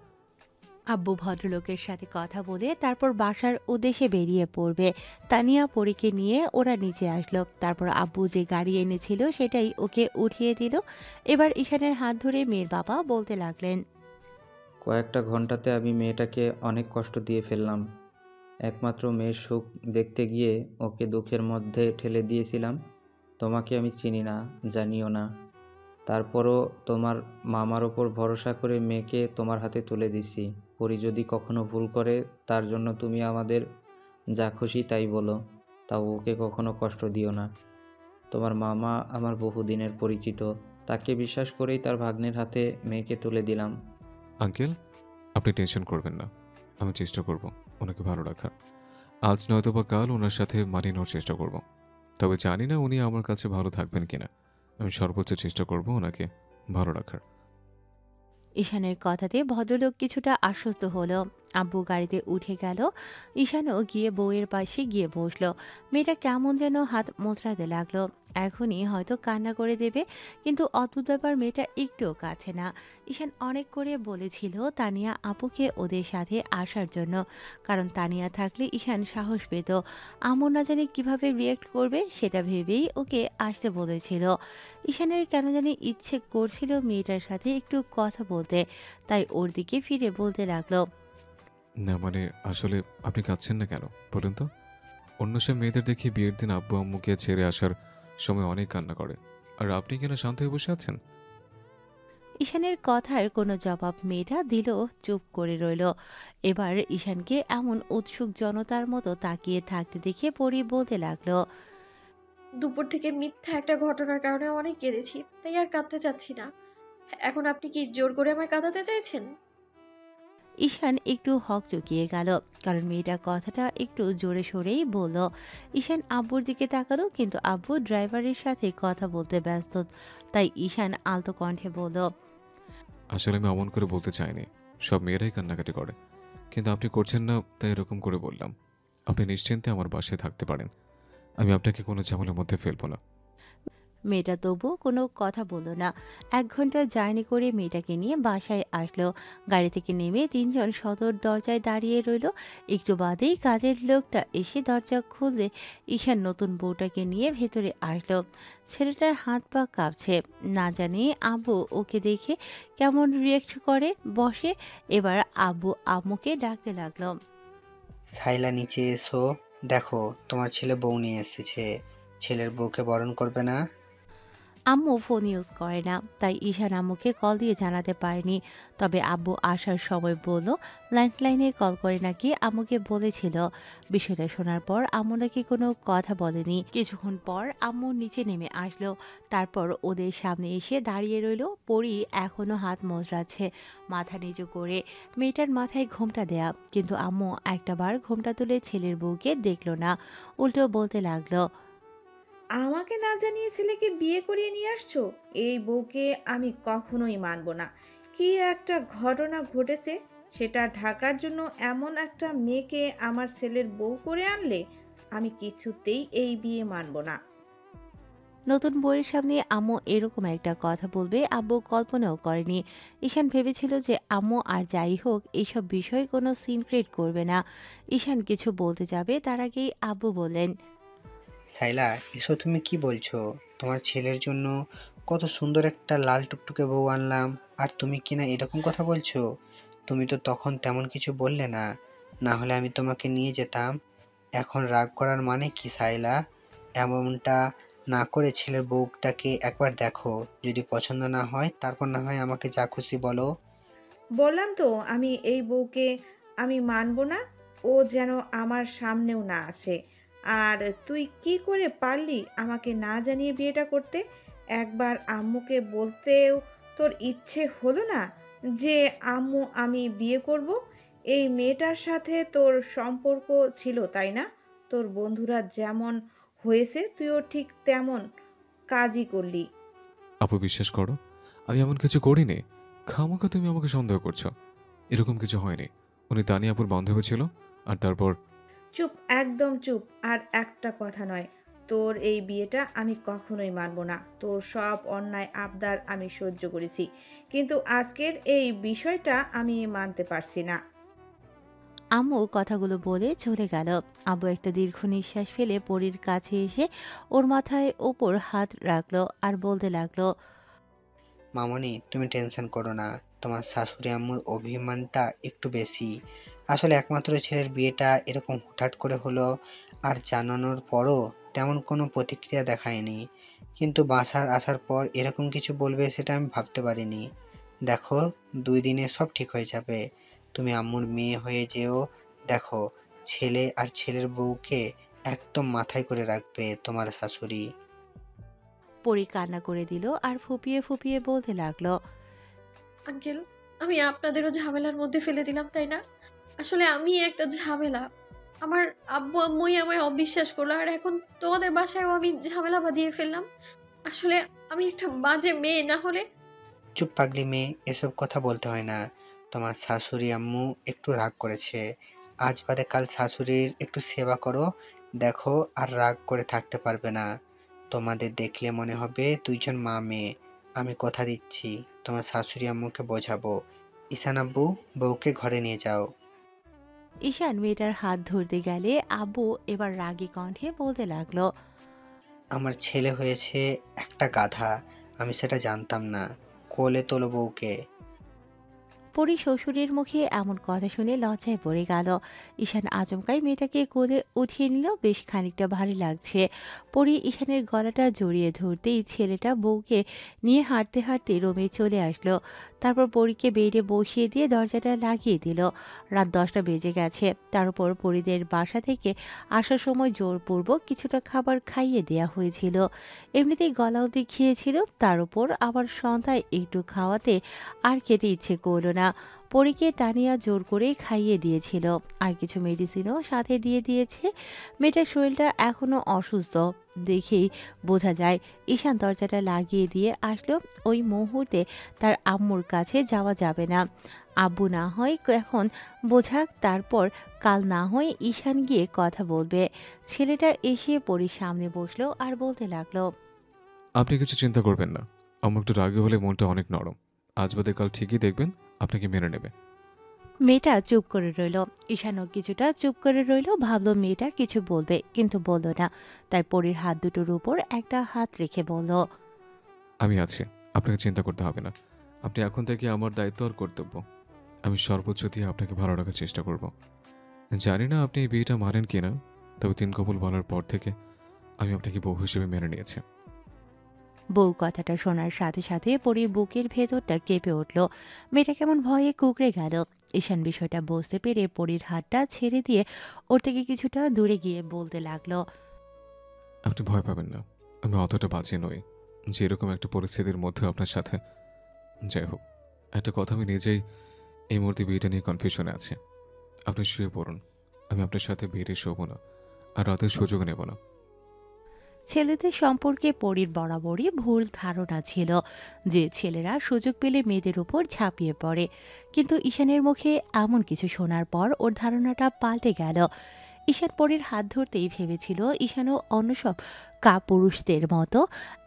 আব্বু ভদ্রলোকের সাথে কথা বলে তারপর বাসার উদ্দেশ্যে বেরিয়ে পড়বে। তানিয়া পরীকে নিয়ে ওরা নিচে আসলো। তারপর আব্বু যে গাড়ি এনেছিল সেটাই ওকে উঠিয়ে দিল। এবার ঈশানের হাত ধরে মেয়ের বাবা বলতে লাগলেন, কয়েকটা ঘন্টাতে আমি মেয়েটাকে অনেক কষ্ট দিয়ে ফেললাম। একমাত্র মেয়ের সুখ দেখতে গিয়ে ওকে দুঃখের মধ্যে ঠেলে দিয়েছিলাম। তোমাকে আমি চিনি না, জানিও না, তারপরও তোমার মামার ওপর ভরসা করে মেয়েকে তোমার হাতে তুলে দিছি। পরি যদি কখনো ভুল করে, তার জন্য তুমি আমাদের যা খুশি তাই বলো, তাও ওকে কখনো কষ্ট দিও না। তোমার মামা আমার বহুদিনের পরিচিত, তাকে বিশ্বাস করেই তার ভাগ্নের হাতে মেয়েকে তুলে দিলাম। আঙ্কেল, আপনি টেনশন করবেন না, আমি চেষ্টা করব ওনাকে ভালো রাখার। আজ নয়তো বা কাল ওনার সাথে মানিয়ে নেওয়ার চেষ্টা করব। তবে জানি না উনি আমার কাছে ভালো থাকবেন কিনা। আমি সর্বোচ্চ চেষ্টা করব ওনাকে ভালো রাখার। ঈশানের কথাতে ভদ্রলোক কিছুটা আশ্বস্ত হলো। আব্বু গাড়িতে উঠে গেল। ঈশানও গিয়ে বউয়ের পাশে গিয়ে বসলো। মেয়েটা কেমন যেন হাত মোচড়াতে লাগলো। এখনই হয়তো কান্না করে দেবে, কিন্তু অদ্ভুত ব্যাপার, মেয়েটা একটুও কাছে না। ঈশান অনেক করে বলেছিল তানিয়া আপুকে ওদের সাথে আসার জন্য, কারণ তানিয়া থাকলে ঈশান সাহস পেত। আমর না জানি কীভাবে রিয়েক্ট করবে সেটা ভেবেই ওকে আসতে বলেছিল। ঈশানের কেন জানি ইচ্ছে করছিল মেয়েটার সাথে একটু কথা বলতে, তাই ওর দিকে ফিরে বলতে লাগলো, না মানে আসলে আপনি কাঁদছেন না কেন বলুন তো? অন্য সব মেয়েদের দেখি বিয়ের দিন আব্বু আম্মুকে ছেড়ে আসার সময় অনেক কান্না করে, আর আপনি কেন শান্ত হয়ে বসে আছেন? ঈশানের কথার কোনো জবাব মেয়েটা দিল, চুপ করে রইল। এবার ঈশানকে এমন উৎসুক জনতার মতো তাকিয়ে থাকতে দেখে পরি বলতে লাগলো, দুপুর থেকে মিথ্যা একটা ঘটনার কারণে অনেক কেঁদেছি, তাই আর কাঁদতে চাচ্ছি না। এখন আপনি কি জোর করে আমায় কাঁদাতে চাইছেন? ঈশান একটু হকচকিয়ে গেল, কারণ মেয়েটা কথাটা একটু জোরে সোরেই বলল। ঈশান আব্বুর দিকে তাকালো, কিন্তু আব্বু ড্রাইভারের সাথে কথা বলতে ব্যস্ত। তাই ঈশান আলতো কণ্ঠে বলল, আসলে আমি অমন করে বলতে চাইনি, সব মেয়েরাই কান্নাকাটি করে, কিন্তু আপনি করছেন না তাই এরকম করে বললাম। আপনি নিশ্চিন্তে আমার বাসায় থাকতে পারেন, আমি আপনাকে কোনো ঝামেলার মধ্যে ফেলবো না। মেয়েটা তবুও কোনো কথা বলল না। 1 ঘন্টা জার্নি করে মেয়েটাকে নিয়ে বাসায় আসলো। গাড়ি থেকে নেমে 3 জন সদর দরজায় দাঁড়িয়ে রইল। একটু বাদেই কাজের লোকটা এসে দরজা খুললে ঈশান নতুন বউটাকে নিয়ে ভেতরে আসলো। ছেলেটার হাত পা কাঁপছে, না জানি আব্বু ওকে দেখে কেমন রিয়েক্ট করে বসে। এবার আব্বু আম্মুকে ডাকতে লাগলো, সাইলা নিচে এসো, দেখো তোমার ছেলে বউ নিয়ে এসেছে। ছেলের বউকে বরণ করবে না? আম্মু ফোন ইউজ করে না, তাই ঈশান আম্মুকে কল দিয়ে জানাতে পারেনি। তবে আব্বু আসার সময় বলল ল্যান্ডলাইনে কল করে নাকি আম্মুকে বলেছিল। বিষয়টা শোনার পর আম্মু নাকি কোনো কথা বলেনি। কিছুক্ষণ পর আম্মু নিচে নেমে আসলো, তারপর ওদের সামনে এসে দাঁড়িয়ে রইল। পরি এখনো হাত মোজড়াচ্ছে, মাথা নিচু করে। মেয়েটার মাথায় ঘোমটা দেয়া, কিন্তু আম্মু একটাবার ঘোমটা তুলে ছেলের বউকে দেখলো না, উল্টো বলতে লাগলো, আমাকে না জানিয়ে ছেলেকে বিয়ে করিয়ে নিয়ে আসছো? এই বউকে আমি কখনোই মানব না। কি একটা ঘটনা ঘটেছে, সেটা ঢাকার জন্য এমন একটা মেয়েকে আমার ছেলের বউ করে আনলে আমি কিছুতেই এই বিয়ে মানব না। নতুন বউয়ের সামনে আম্মু এরকম একটা কথা বলবে আব্বু কল্পনাও করেনি। ঈশান ভেবেছিল যে আম্মু আর যাই হোক এইসব বিষয় কোনো সিন ক্রিয়েট করবে না। ঈশান কিছু বলতে যাবে, তার আগেই আব্বু বললেন, সাইলা, এসো, তুমি কি বলছো? তোমার ছেলের জন্য কত সুন্দর একটা লাল টুকটুকে বউ আনলাম, আর তুমি কিনা এরকম কথা বলছো? তুমি তো তখন তেমন কিছু বললে না, না হলে আমি তোমাকে নিয়ে যেতাম। এখন রাগ করার মানে কি সাইলা? এমনটা না করে ছেলের বউটাকে একবার দেখো, যদি পছন্দ না হয় তারপর না হয় আমাকে যা খুশি বলো। বললাম তো আমি এই বউকে আমি মানব না। ও যেন আমার সামনেও না আসে। আর তুই কি করে পারলি আমাকে না জানিয়ে বিয়েটা করতে? একবার আম্মুকে বলতেও তোর ইচ্ছে হলো না যে আম্মু আমি বিয়ে করব? এই মেয়েটার সাথে তোর সম্পর্ক ছিল তাই না? তোর বন্ধুরা যেমন হয়েছে তুইও ঠিক তেমন কাজই করলি। আপু বিশ্বাস করো, আমি এমন কিছু করিনি। খামোকা তুমি আমাকে সন্দেহ করছো, এরকম কিছু হয়নি। উনি দানি আপুর বান্ধবী ছিল, আর তারপর চুপ, একদম চুপ। আর একটা কথা নয়, তোর এই বিয়েটা আমি কখনোই মানব না। তোর সব অন্যায় আবদার আমি সহ্য করেছি, কিন্তু আজকের এই বিষয়টা আমি মানতে পারছি না। আম্মু কথাগুলো বলে চলে গেল। আব্বু একটা দীর্ঘ নিঃশ্বাস ফেলে পরীর কাছে এসে ওর মাথায় ওপর হাত রাখলো আর বলতে লাগলো, মামনি, তুমি টেনশন করো না। তোমার শাশুড়ি আম্মুর অভিমানটা একটু বেশি। আসলে একমাত্র ছেলের বিয়েটা এরকম হুটহাট করে হলো, আর জানানোর পরও তেমন কোনো প্রতিক্রিয়া দেখায়নি। কিন্তু বাসার আসার পর এরকম কিছু বলবে সেটা আমি ভাবতে পারিনি। দেখো, 2 দিনে সব ঠিক হয়ে যাবে। তুমি আম্মুর মেয়ে হয়ে যেও। দেখো, ছেলে আর ছেলের বউকে একদম মাথায় করে রাখবে তোমার শাশুড়ি। পরি কান্না করে দিল আর ফুপিয়ে ফুপিয়ে বলতে লাগলো, আঙ্কেল, আমি আপনাদেরও ঝামেলার মধ্যে ফেলে দিলাম তাই না? আসলে আমি একটা ঝামেলা। আমার আব্বু আম্মুই আমায় অবিশ্বাস করলো, আর এখন তোমাদের বাসায়ও আমি ঝামেলা বাঁধিয়ে ফেললাম। আসলে আমি একটা বাজে মেয়ে, না হলে। চুপ পাগলি মেয়ে, এসব কথা বলতে হয় না। তোমার শাশুড়ি আম্মু একটু রাগ করেছে, আজ বাদে কাল শাশুড়ির একটু সেবা করো, দেখো আর রাগ করে থাকতে পারবে না। তোমাদের দেখলে মনে হবে 2জন মা মেয়ে। আমি কথা দিচ্ছি, তোমার শাশুড়ি আম্মুকে বোঝাবো। ঈশান আব্বু, বউকে ঘরে নিয়ে যাও। ঈশান মেয়েটার হাত ধরতে গেলে আব্বু এবার রাগী কণ্ঠে বলতে লাগলো, আমার ছেলে হয়েছে একটা গাধা, আমি সেটা জানতাম না। কোলে তোলো বউকে। পরি শ্বশুরের মুখে এমন কথা শুনে লজ্জায় পড়ে গেল। ঈশান আচমকাই মেয়েটাকে কোলে উঠিয়ে নিল, বেশ খানিকটা ভারী লাগছে। পরি ঈশানের গলাটা জড়িয়ে ধরতেই ছেলেটা বউকে নিয়ে হাঁটতে হাঁটতে রুমে চলে আসলো। তারপর পরীকে বেডে বসিয়ে দিয়ে দরজাটা লাগিয়ে দিল। রাত 10টা বেজে গেছে। তার উপর পরিদের বাসা থেকে আসার সময় জোরপূর্বক কিছুটা খাবার খাইয়ে দেয়া হয়েছিল। এমনিতেই গলা অবধি খেয়েছিল, তার উপর আবার সন্ধ্যায় একটু খাওয়াতে আর খেতে ইচ্ছে করলো না। পরীকে তানিয়া জোর করে খাইয়ে দিয়েছিল, আর কিছু মেডিসিনও সাথে দিয়ে দিয়েছে। মেয়েটার শরীরটা এখনো অসুস্থ দেখেই বোঝা যায়। ঈশান দরজাটা লাগিয়ে দিয়ে আসলো। ওই মুহূর্তে তার আম্মুর কাছে যাওয়া যাবে না। আব্বু না হয় এখন বোঝাক, তারপর কাল না হয় ঈশান গিয়ে কথা বলবে। ছেলেটা এসে পরীর সামনে বসলো আর বলতে লাগলো, আপনি কিছু চিন্তা করবেন না। আমার একটু রাগী হলে মনটা অনেক নরম। আজ বাদে কাল ঠিকই দেখবেন আপনাকে মেনে নেবে। মেয়েটা চুপ করে রইল। ঈশানও কিছুটা চুপ করে রইল, ভাবলো মেয়েটা কিছু বলবে, কিন্তু বলল না। তাই পরীর হাত দুটোর উপর একটা হাত রেখে বলল, আমি আছি, আপনাকে চিন্তা করতে হবে না। আপনি এখন থেকে আমার দায়িত্ব আর কর্তব্য। আমি সর্বোচ্চ দিয়ে আপনাকে ভালো রাখার চেষ্টা করব। জানি না আপনি এই বিয়েটা মানেন কিনা, তবে 3 কবুল বলার পর থেকে আমি আপনাকে বউ হিসেবে মেনে নিয়েছি। বউ কথাটা শোনার সাথে সাথে পরীর বুকের ভেতরটা কেঁপে উঠল। মেয়েটা কেমন ভয়ে কুঁকড়ে গেল। ঈশান বিষয়টা বুঝতে পেরে পরীর হাতটা ছেড়ে দিয়ে ওর থেকে কিছুটা দূরে গিয়ে বলতে লাগলো, আপনি ভয় পাবেন না, আমি অতটা বাজে নই যে এরকম একটা পরিস্থিতির মধ্যে আপনার সাথে। যাই হোক, একটা কথা আমি নিজেই এই মুহূর্তে বিয়েটা নিয়ে কনফিউশনে আছে। আপনি শুয়ে পড়ুন, আমি আপনার সাথে বেরিয়ে শোবো না, আর রাতের সুযোগ নেব না। ছেলেদের সম্পর্কে পরীর বরাবরই ভুল ধারণা ছিল যে ছেলেরা সুযোগ পেলে মেয়েদের উপর ঝাঁপিয়ে পড়ে, কিন্তু ঈশানের মুখে এমন কিছু শোনার পর ওর ধারণাটা পাল্টে গেল। ঈশান পরীর হাত ধরতেই ভেবেছিল ঈশানও অন্য সব কাপুরুষদের মতো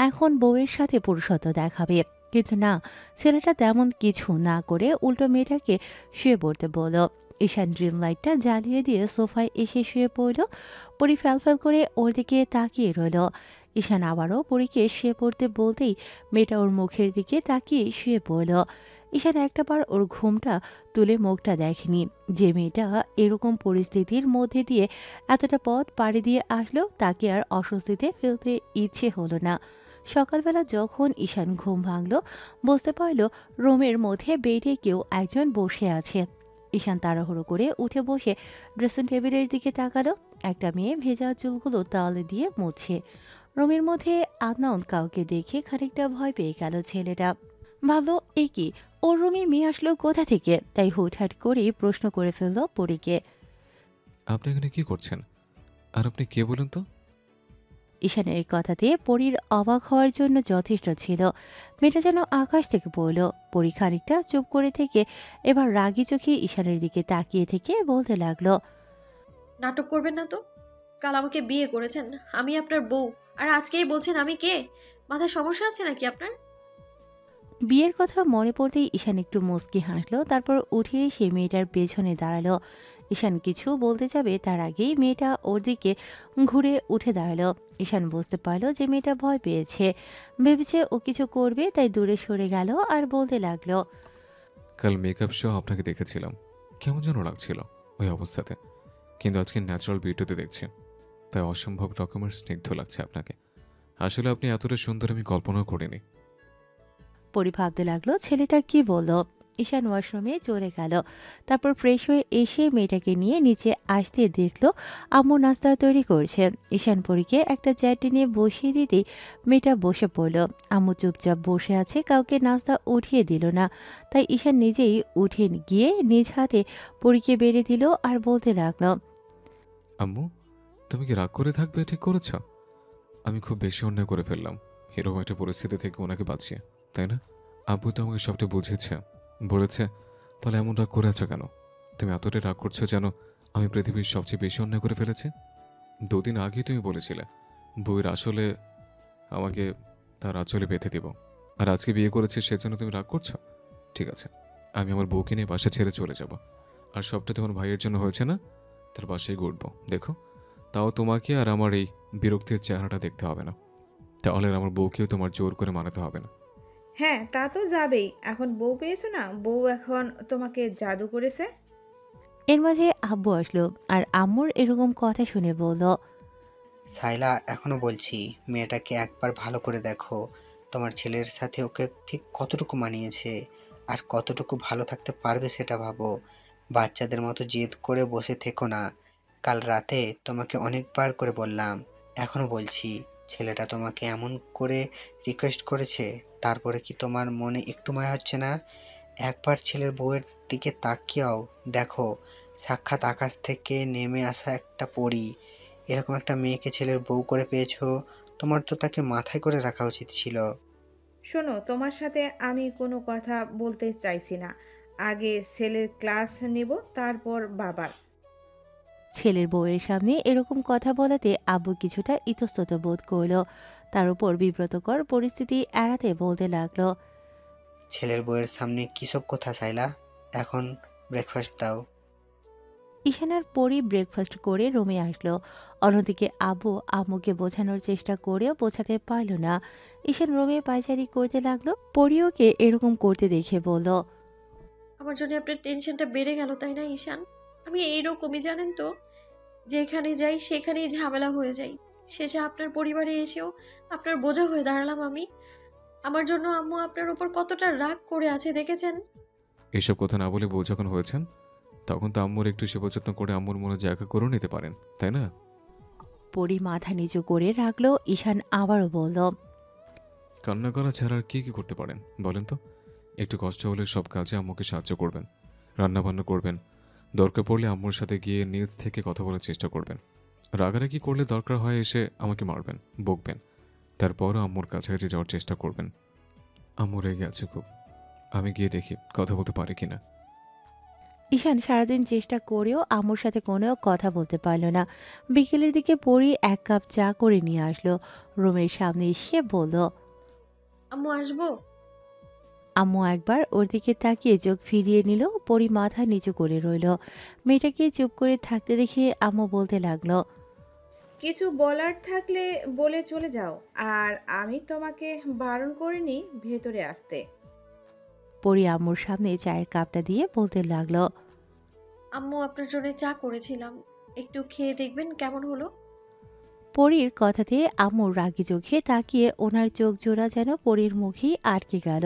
এখন বউয়ের সাথে পুরুষত্ব দেখাবে, কিন্তু না, ছেলেটা তেমন কিছু না করে উল্টো মেয়েটাকে শুয়ে পড়তে বলল। ঈশান ড্রিম লাইটটা জ্বালিয়ে দিয়ে সোফায় এসে শুয়ে পড়ল। পরি ফ্যালফ্যাল করে ওর দিকে তাকিয়ে রইল। ঈশান আবারও পরীকে শুয়ে পড়তে বলতেই মেয়েটা ওর মুখের দিকে তাকিয়ে শুয়ে পড়ল। ঈশান একটাবার ওর ঘুমটা তুলে মুখটা দেখেনি। যে মেয়েটা এরকম পরিস্থিতির মধ্যে দিয়ে এতটা পথ পাড়ি দিয়ে আসলো, তাকে আর অস্বস্তিতে ফেলতে ইচ্ছে হলো না। সকালবেলা যখন ঈশান ঘুম ভাঙল, বুঝতে পারল রুমের মধ্যে বেডে কেউ একজন বসে আছে। ঈশান তাড়াহুড়ো করে উঠে বসে ড্রেসিং টেবিলের দিকে তাকালো। একটা মেয়ে ভেজা চুলগুলো তাওয়ালে দিয়ে মুছছে। রুমের মধ্যে আদনাউন কাউকে দেখে খানিকটা ভয় পেয়ে গেল ছেলেটা। ভালো, এ কি, ওর রুমে মেয়ে আসলো কোথা থেকে? তাই হুটহাট করে প্রশ্ন করে ফেলল পরীকে, আপনি এখানে কি করছেন, আর আপনি কে বলুন তো? ঈশানের কথাতে পরীর অবাক হওয়ার জন্য যথেষ্ট ছিল। মেয়েটা যেন আকাশ থেকে পড়ল। পরী খানিকটা চুপ করে থেকে এবার রাগী চোখে ঈশানের দিকে তাকিয়ে থেকে বলতে লাগলো, নাটক করবেন না তো। কাল আমাকে বিয়ে করেছেন, আমি আপনার বউ, আর আজকেই বলছেন আমি কে? মাথায় সমস্যা আছে নাকি আপনার? বিয়ের কথা মনে পড়তেই ঈশান একটু মুচকি হাসলো। তারপর উঠে এসে মেয়েটার পেছনে দাঁড়ালো। ঈশান কিছু বলতে যাবে তার আগেই মেয়েটা ওর দিকে ঘুরে উঠে দাঁড়ালো। ঈশান বুঝতে পারলো যে মেয়েটা ভয় পেয়েছে, ভেবেছে ও কিছু করবে, তাই দূরে সরে গেল আর বলতে লাগলো, কাল মেকআপ সহ আপনাকে দেখেছিলাম, কেমন যেন লাগছিল ওই অবস্থাতে, কিন্তু আজকে ন্যাচারাল বিউটিতে দেখছি, তাই অসম্ভব রকমের স্নিগ্ধ লাগছে আপনাকে। আসলে আপনি এতটা সুন্দর আমি কল্পনাও করিনি। পরি ভাবতে লাগলো ছেলেটা কি বলল। ঈশান ওয়াশরুমে চলে গেল। তারপর ফ্রেশ হয়ে এসে মেয়েটাকে নিয়ে নিচে আসতে দেখলো আম্মু নাস্তা তৈরি করছে। ঈশান পরীকে একটা চেয়ার টেনে বসিয়ে দিতেই মেয়েটা বসে পড়ল। আম্মু চুপচাপ বসে আছে, কাউকে নাস্তা উঠিয়ে দিল না। তাই ঈশান নিজেই উঠে গিয়ে নিজ হাতে পরীকে বেড়ে দিল আর বলতে লাগলো, আম্মু, তুমি কি রাগ করে থাকবে ঠিক করেছ? আমি খুব বেশি অন্যায় করে ফেললাম এরকম একটা পরিস্থিতি থেকে ওনাকে বাঁচিয়ে, তাই না? আব্বু তো আমাকে সবটা বুঝিয়েছে, বলেছে, তাহলে এমন রাগ করে আছো কেন? তুমি এতটাই রাগ করছো যেন আমি পৃথিবীর সবচেয়ে বেশি অন্যায় করে ফেলেছি। 2 দিন আগেই তুমি বলেছিলে বউয়ের আসলে আমাকে তার আঁচলে বেঁধে দিব, আর আজকে বিয়ে করেছে সেজন্য তুমি রাগ করছো? ঠিক আছে, আমি আমার বউকে নিয়ে বাসা ছেড়ে চলে যাব, আর সবটা তোমার ভাইয়ের জন্য হয়েছে না, তার বাসায় ঘুরবো দেখো। তাও তোমাকে আর আমার এই বিরক্তির চেহারাটা দেখতে হবে না, তাহলে আমার বউকেও তোমার জোর করে মানাতে হবে না। হ্যাঁ, তা তো যাবেই। এখন বউ পেয়েছো না, বউ এখন তোমাকে জাদু করেছে। এর মাঝে আব্বু আসলো আর আম্মুর এরকম কথা শুনে বলল, সাইলা, এখনো বলছি মেয়েটাকে একবার ভালো করে দেখো। তোমার ছেলের সাথে ওকে ঠিক কতটুকু মানিয়েছে আর কতটুকু ভালো থাকতে পারবে সেটা ভাবো। বাচ্চাদের মতো জেদ করে বসে থেকো না। কাল রাতে তোমাকে অনেকবার করে বললাম, এখনো বলছি, ছেলেটা তোমাকে এমন করে রিকোয়েস্ট করেছে, তারপরে কি তোমার মনে একটু মায়া হচ্ছে না? একবার ছেলের বউয়ের দিকে তাকিয়েও দেখো, সাক্ষাৎ আকাশ থেকে নেমে আসা একটা পরী। এরকম একটা মেয়েকে ছেলের বউ করে পেয়েছো, তোমার তো তাকে মাথায় করে রাখা উচিত ছিল। শোনো, তোমার সাথে আমি কোনো কথা বলতে চাইছি না। আগে ছেলের ক্লাস নেব, তারপর বাবার। ছেলের বউয়ের সামনে এরকম কথা বলাতে আব্বু কিছুটা ইতস্তত বোধ করল। তার উপর বিব্রতকর পরিস্থিতি এড়াতে বলতে লাগলো, ছেলের বউয়ের সামনে কিসব কথা সাইলা? এখন ব্রেকফাস্ট দাও। ঈশানার পরই ব্রেকফাস্ট করে রুমে আসলো। অন্যদিকে আব্বু আম্মুকে বোঝানোর চেষ্টা করেও বোঝাতে পারল না। ঈশান রুমে পায়চারি করতে লাগলো। পরিওকে এরকম করতে দেখে বলল, আমার জন্য আপনার টেনশনটা বেড়ে গেল তাই না ঈশান? আমি এইরকমই, জানেন তো, যেখানে যাই সেখানেই ঝামেলা হয়ে যাই। শেষে আপনার পরিবারে এসেও আপনার বোঝা হয়ে দাঁড়ালাম আমি। আমার জন্য আম্মু আপনার উপর কতটা রাগ করে আছে দেখেছেন? এসব কথা না বলে বউ যখন হয়েছেন তখন তো আম্মুর একটু সেবা যত্ন করে আম্মুর মনে জায়গা করে নিতে পারেন, তাই না? পরি মাথা নিচু করে রাখলো। ঈশান আবারও বলল, কান্না করা ছাড়া আর কি করতে পারেন বলেন তো? একটু কষ্ট হলে সব কাজে আম্মুকে সাহায্য করবেন, রান্নাবান্না করবেন, দরকার পড়লে আম্মুর সাথে গিয়ে নিজ থেকে কথা বলার চেষ্টা করবেন। রাগারাগি করলে দরকার হয় এসে আমাকে মারবেন, বকবেন, তারপরও আম্মুর কাছাকাছি যাওয়ার চেষ্টা করবেন। আম্মু রেগে আছে খুব, আমি গিয়ে দেখি কথা বলতে পারি কিনা। ঈশান সারাদিন চেষ্টা করেও আম্মুর সাথে কোনো কথা বলতে পারল না। বিকেলের দিকে পরি এক কাপ চা করে নিয়ে আসলো। রুমের সামনে এসে বলল, আম্মু আসবো? আম্মু একবার ওর দিকে তাকিয়ে চোখ ফিরিয়ে নিল। পরি মাথা নিচু করে রইল। মেয়েটাকে চুপ করে থাকতে দেখে আম্মু বলতে লাগলো, কিছু বলার থাকলে বলে চলে যাও, আর আমি তোমাকে বারণ করিনি ভেতরে আসতে। পরি আম্মুর সামনে চায়ের কাপটা দিয়ে বলতে লাগলো, আম্মু আপনার জন্য চা করেছিলাম, একটু খেয়ে দেখবেন কেমন হলো। পরীর কথাতে আম্মুর রাগি চোখে তাকিয়ে ওনার চোখ জোড়া যেন পরীর মুখেই আটকে গেল।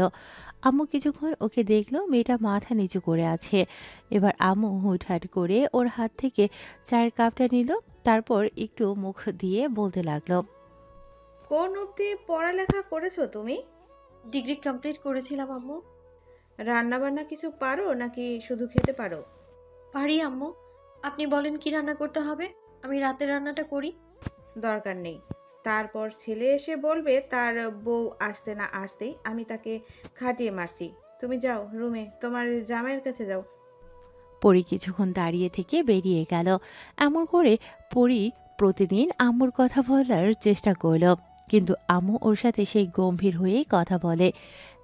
আম্মু কিছুক্ষণ ওকে দেখলো, মেয়েটা মাথা নিচু করে আছে। এবার আম্মু হুটহাট করে ওর হাত থেকে চায়ের কাপটা নিল। তারপর একটু মুখ দিয়ে বলতে লাগলো, কোন অবধি পড়ালেখা করেছো তুমি? ডিগ্রি কমপ্লিট করেছিলাম আম্মু। রান্না বান্না কিছু পারো নাকি শুধু খেতে পারো? পারি আম্মু। আপনি বলেন কি রান্না করতে হবে, আমি রাতের রান্নাটা করি। দরকার নেই। তারপর ছেলে এসে বলবে তার বউ আসতে না আসতেই আমি তাকে খাটিয়ে মারছি। তুমি যাও রুমে, তোমার জামাইয়ের কাছে যাও। পরি কিছুক্ষণ দাঁড়িয়ে থেকে বেরিয়ে গেল। এমন করে পরি প্রতিদিন আম্মুর কথা বলার চেষ্টা করল, কিন্তু আম্মু ওর সাথে সেই গম্ভীর হয়েই কথা বলে।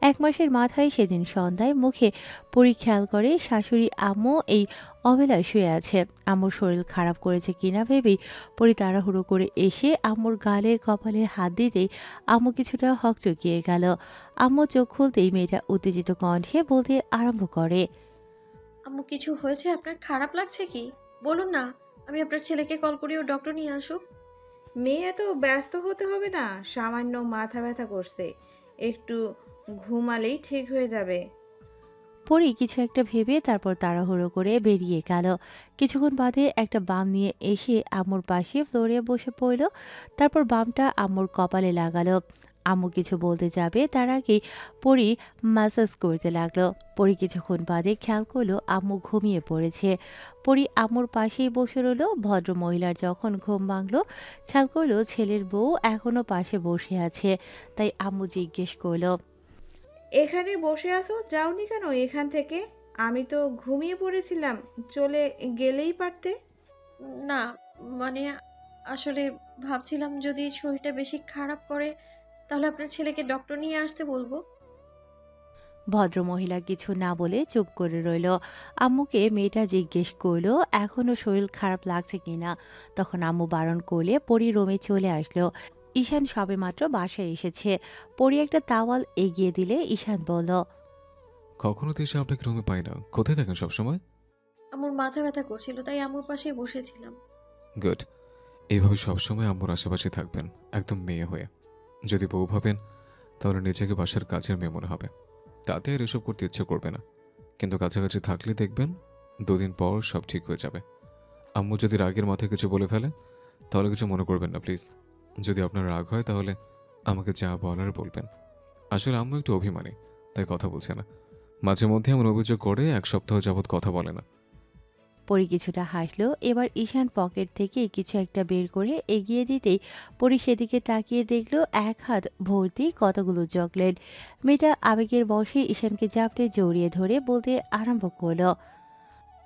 1 মাসের মাথায় সেদিন সন্ধ্যায় মুখে পরি খেয়াল করে শাশুড়ি আম্মু এই অবেলায় শুয়ে আছে। আম্মুর শরীর খারাপ করেছে কিনা ভেবেই পরি তাড়াহুড়ো করে এসে আম্মুর গালে কপালে হাত দিতেই আম্মু কিছুটা হকচকিয়ে গেল। আম্মু চোখ খুলতেই মেয়েটা উত্তেজিত কণ্ঠে বলতে আরম্ভ করে, আম্মু কিছু হয়েছে? আপনার খারাপ লাগছে কি? বলুন না, আমি আপনার ছেলেকে কল করি ও ডক্টর নিয়ে আসুক। মেয়ে এত ব্যস্ত হতে হবে না, সামান্য মাথা ব্যথা করছে, একটু ঘুমালেই ঠিক হয়ে যাবে। পরি কিছু একটা ভেবে তারপর তাড়াহুড়ো করে বেরিয়ে গেল। কিছুক্ষণ বাদে একটা বাম নিয়ে এসে আম্মুর পাশে ফ্লোরে বসে পড়ল। তারপর বামটা আম্মুর কপালে লাগালো। আম্মু কিছু বলতে যাবে তার আগেই পরি ম্যাসাজ করতে লাগলো। পরি কিছুক্ষণ বাদে খেয়াল করলো আম্মু ঘুমিয়ে পড়েছে। পরি আম্মুর পাশেই বসে রইল। ভদ্র মহিলার যখন ঘুম ভাঙলো খেয়াল করলো ছেলের বউ এখনো পাশে বসে আছে। তাই আম্মু জিজ্ঞেস করলো, এখানে বসে আছো, যাওনি কেন এখান থেকে? আমি তো ঘুমিয়ে পড়েছিলাম, চলে গেলেই পারতে। না, মানে আসলে ভাবছিলাম যদি শরীরটা বেশি খারাপ করে তাহলে আপনার ছেলেকে ডক্টর নিয়ে আসতে বলবো। ভদ্রমহিলা কিছু না বলে চুপ করে রইল। আম্মুকে মেয়েটা জিজ্ঞেস করলো এখনো শরীর খারাপ লাগছে কিনা। তখন আম্মু বারণ করলে পরি রুমে চলে আসলো। ঈশান সবেমাত্র বাসায় এসেছে। পরি একটা তাওয়াল এগিয়ে দিলে ঈশান বলল, কখনো তো এসে আপনাকে রুমে পাই না, কোথায় থাকেন সবসময়? আমার মাথা ব্যথা করছিল, তাই আম্মুর পাশে বসেছিলাম। গুড। এইভাবে সবসময় আম্মুর আশেপাশে থাকবেন, একদম মেয়ে হয়ে। যদি বউ ভাবেন তাহলে নিজেকে বাসার কাজের মেয়ে মনে হবে, তাতে আর এসব করতে ইচ্ছে করবে না। কিন্তু কাছাকাছি থাকলে দেখবেন 2 দিন পর সব ঠিক হয়ে যাবে। আম্মু যদি রাগের মাথায় কিছু বলে ফেলে তাহলে কিছু মনে করবেন না প্লিজ। যদি আপনার রাগ হয় তাহলে আমাকে যা বলার বলবেন। আসলে আম্মু একটু অভিমানী, তাই কথা বলছে না। মাঝে মধ্যে এমন অভিযোগ করে 1 সপ্তাহ যাবৎ কথা বলে না। পরি কিছুটা হাসলো। এবার ঈশান পকেট থেকে কিছু একটা বের করে এগিয়ে দিতেই পরি সেদিকে তাকিয়ে দেখলো 1 হাত ভর্তি কতগুলো চকলেট। মেয়েটা আবেগের বশে ঈশানকে জাপটে জড়িয়ে ধরে বলতে আরম্ভ করলো,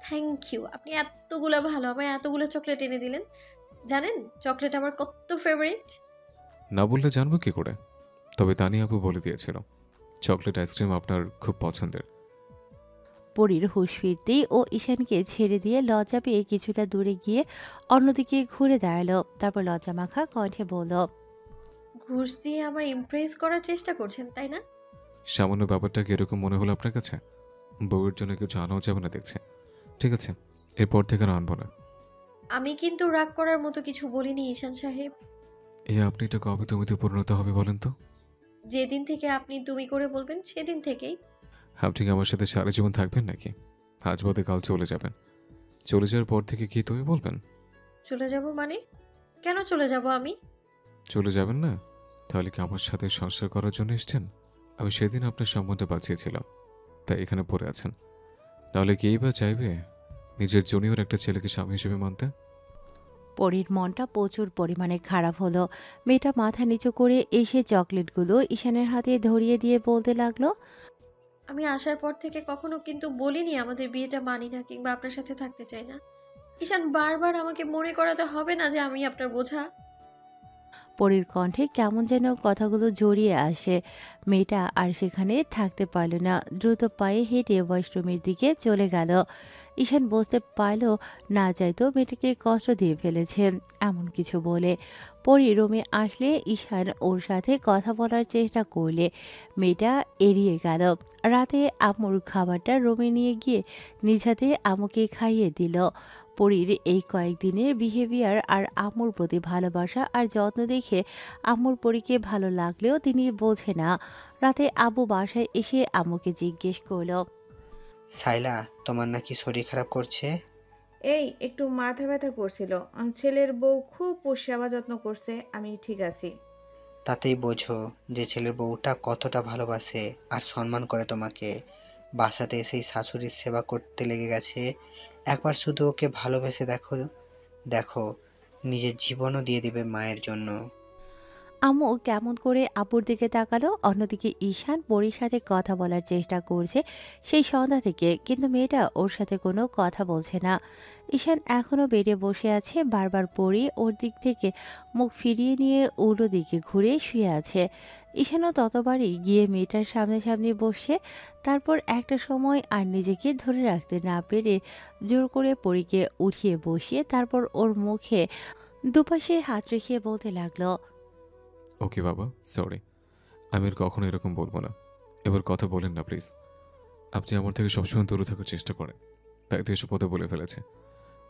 থ্যাংক ইউ, আপনি এতগুলো ভালো, আমায় এতগুলো চকলেট এনে দিলেন। জানেন চকলেট আমার কত ফেভারিট। না বললে জানবো কি করে? তবে তানি আপু বলে দিয়েছিল চকলেট আইসক্রিম আপনার খুব পছন্দের। পরির হুঁশ ফিরতেই ও ঈশানকে ছেড়ে দিয়ে লজ্জা পেয়ে কিছুটা দূরে গিয়ে অন্যদিকে ঘুরে দাঁড়ালো। তারপর লজ্জামাখা কণ্ঠে বলল, ঘুষ দিয়ে আমায় ইমপ্রেস করার চেষ্টা করছেন তাই না? সামান্য ব্যাপারটাকে এরকম মনে হলো আপনার কাছে? বউয়ের জন্য কিছু আনাও যাবে না দেখছে। ঠিক আছে, এরপর থেকে আর আনবো না। আমি কিন্তু রাগ করার মতো কিছু বলিনি ঈশান সাহেব। এই আপনি এটা কবে তুমিতে পরিণত হবে বলেন তো? যেদিন থেকে আপনি তুমি করে বলবেন সেদিন থেকেই। আপনি কি আমার সাথে সারা জীবন থাকবেন নাকি? আজ বাদে কাল চলে যাবেন। চলে যাওয়ার পর থেকে কি তুমি বলবেন? চলে যাব মানে? কেন চলে যাব আমি? চলে যাবেন না? তাহলে কি আমার সাথে সংসার করার জন্য এসেছেন? আমি সেদিন আপনার সম্বন্ধে বাঁচিয়েছিলাম, তাই এখানে পড়ে আছেন। নাহলে কেই বা চাইবে নিজের জুনিয়র একটা ছেলেকে স্বামী হিসেবে মানতে? পরির মনটা প্রচুর পরিমাণে খারাপ হলো। মেয়েটা মাথা নিচু করে এসে চকলেটগুলো ঈশানের হাতে ধরিয়ে দিয়ে বলতে লাগলো, আমি আসার পর থেকে কখনো কিন্তু বলিনি আমাদের বিয়েটা মানি না কিংবা আপনার সাথে থাকতে চাই না। ঈশান বারবার আমাকে মনে করাতে হবে না যে আমি আপনার বোঝা। পরির কণ্ঠে কেমন যেন কথাগুলো জড়িয়ে আসে। মেয়েটা আর সেখানে থাকতে পারল না, দ্রুত পায়ে হেঁটে ওয়াশরুমের দিকে চলে গেল। ঈশান বুঝতে পারল না চাইতো মেয়েটাকে কষ্ট দিয়ে ফেলেছে এমন কিছু বলে। পরি রুমে আসলে ঈশান ওর সাথে কথা বলার চেষ্টা করলে মেয়েটা এড়িয়ে গেল। রাতে আম্মুর খাবারটা রুমে নিয়ে গিয়ে নিজ হাতে আম্মুকে খাইয়ে দিল। পরীর এই কয়েকদিনের বিহেভিয়ার আর আম্মুর প্রতি ভালোবাসা আর যত্ন দেখে আম্মুর পরীকে ভালো লাগলেও তিনি বোঝে না। রাতে আব্বু বাসায় এসে আম্মুকে জিজ্ঞেস করলো, সাইলা, তোমার নাকি শরীর খারাপ করছে? এই একটু মাথা ব্যথা করছিল, ছেলের বউ খুব সেবা যত্ন করছে, আমি ঠিক আছি। তাতেই বোঝো যে ছেলের বউটা কতটা ভালোবাসে আর সম্মান করে তোমাকে। বাসাতে এসেই শাশুড়ির সেবা করতে লেগে গেছে। একবার শুধু ওকে ভালোবেসে দেখো, দেখো নিজের জীবনও দিয়ে দিবে মায়ের জন্য। আম্মু কেমন করে আব্বুর দিকে তাকালো। অন্যদিকে ঈশান পরীর সাথে কথা বলার চেষ্টা করছে সেই সন্ধ্যা থেকে, কিন্তু মেয়েটা ওর সাথে কোনো কথা বলছে না। ঈশান এখনও বেডে বসে আছে, বারবার পরী ওর দিক থেকে মুখ ফিরিয়ে নিয়ে উল্টো দিকে ঘুরে শুয়ে আছে। ঈশানও ততবারই গিয়ে মেয়েটার সামনে বসে। তারপর একটা সময় আর নিজেকে ধরে রাখতে না পেরে জোর করে পরীকে উঠিয়ে বসিয়ে তারপর ওর মুখে দুপাশে হাত রেখে বলতে লাগলো, ওকে বাবা, সরি। আমি আর কখনো এরকম বলবো না। এবার কথা বলেন না প্লিজ। আপনি আমার থেকে সবসময় দূরে থাকার চেষ্টা করেন, তাই তো এসব কথা বলে ফেলেছে।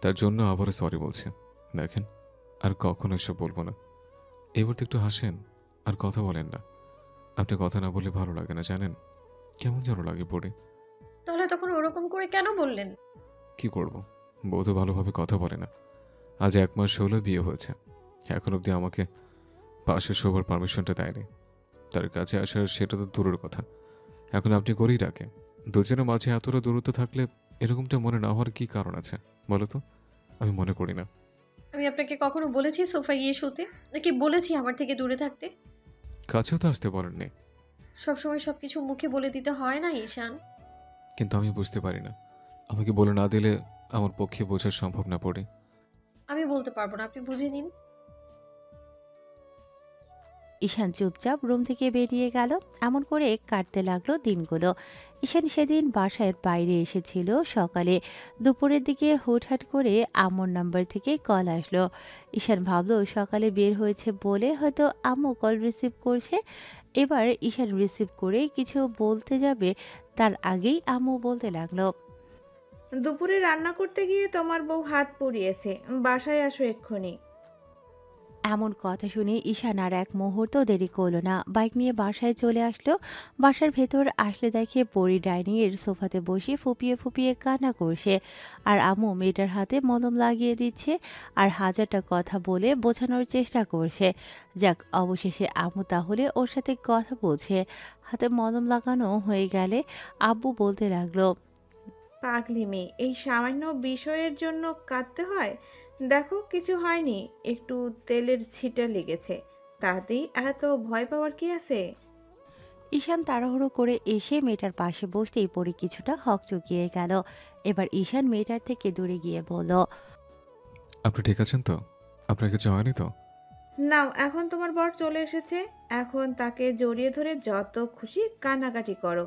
তার জন্য আবারও সরি বলছে। দেখেন, আর কখনো এসব বলবো না। এবার তো একটু হাসেন আর কথা বলেন না। আপনি কথা না বললে ভালো লাগে না জানেন? কেমন যেন লাগে পড়ে। তাহলে তখন ওরকম করে কেন বললেন? কি করব, বউ তো ভালোভাবে কথা বলে না। আজ 1 মাস হলো বিয়ে হয়েছে, এখন অবধি আমাকে পাশে শোবার পারমিশনটা দেয়নি। তার কাছে আসার সেটা তো দূরের কথা, এখন আপনি করেই ডাকে। দুজনের মাঝে এতটা দূরত্ব থাকলে এরকমটা মনে না হওয়ার কি কারণ আছে বলো তো? আমি মনে করি না। আমি আপনাকে কখনো বলেছি সোফায় গিয়ে শুতে, নাকি বলেছি আমার থেকে দূরে থাকতে? কাছেও তো আসতে বলেননি। সবসময় সবকিছু মুখে বলে দিতে হয় না ঈশান। কিন্তু আমি বুঝতে পারি না, আমাকে বলে না দিলে আমার পক্ষে বোঝা সম্ভব না পড়ে। আমি বলতে পারবো না, আপনি বুঝে নিন। ঈশান চুপচাপ রুম থেকে বেরিয়ে গেল। এমন করে কাটতে লাগলো দিনগুলো। ঈশান সেদিন বাসার বাইরে এসেছিল সকালে। দুপুরের দিকে হুটহাট করে আম্মুর নাম্বার থেকে কল আসলো। ঈশান ভাবলো সকালে বের হয়েছে বলে হয়তো আম্মু কল রিসিভ করছে। এবার ঈশান রিসিভ করে কিছু বলতে যাবে, তার আগেই আম্মু বলতে লাগলো, দুপুরে রান্না করতে গিয়ে তোমার বউ হাত পুড়িয়েছে, বাসায় আসো এক্ষুনি। এমন কথা শুনে ঈশান আর এক মুহূর্ত দেরি করলো না, বাইক নিয়ে বাসায় চলে আসলো। বাসার ভেতর আসলে দেখে পরি ডাইনিং এর সোফাতে বসে ফুপিয়ে ফুপিয়ে কান্না করছে, আর আম্মু মেয়েটার হাতে মলম লাগিয়ে দিচ্ছে আর হাজারটা কথা বলে বোঝানোর চেষ্টা করছে। যাক, অবশেষে আম্মু তাহলে ওর সাথে কথা বলছে। হাতে মলম লাগানো হয়ে গেলে আব্বু বলতে লাগলো, পাগলি মেয়ে, এই সামান্য বিষয়ের জন্য কাঁদতে হয়? দেখো কিছু হয়নি, একটু তেলের ছিটা লেগেছে, তাতেই এত ভয় পাওয়ার কি আছে? ঈশান তাড়াহুড়ো করে এসে মেয়েটার পাশে বসতেই পরি কিছুটা হকচকিয়ে গেল। এবার ঈশান মেয়েটার থেকে দূরে গিয়ে বলল, আপনি ঠিক আছেন তো? আপনার কিছু হয়নি তো? নাও, এখন তোমার বর চলে এসেছে, এখন তাকে জড়িয়ে ধরে যত খুশি কান্নাকাটি করো।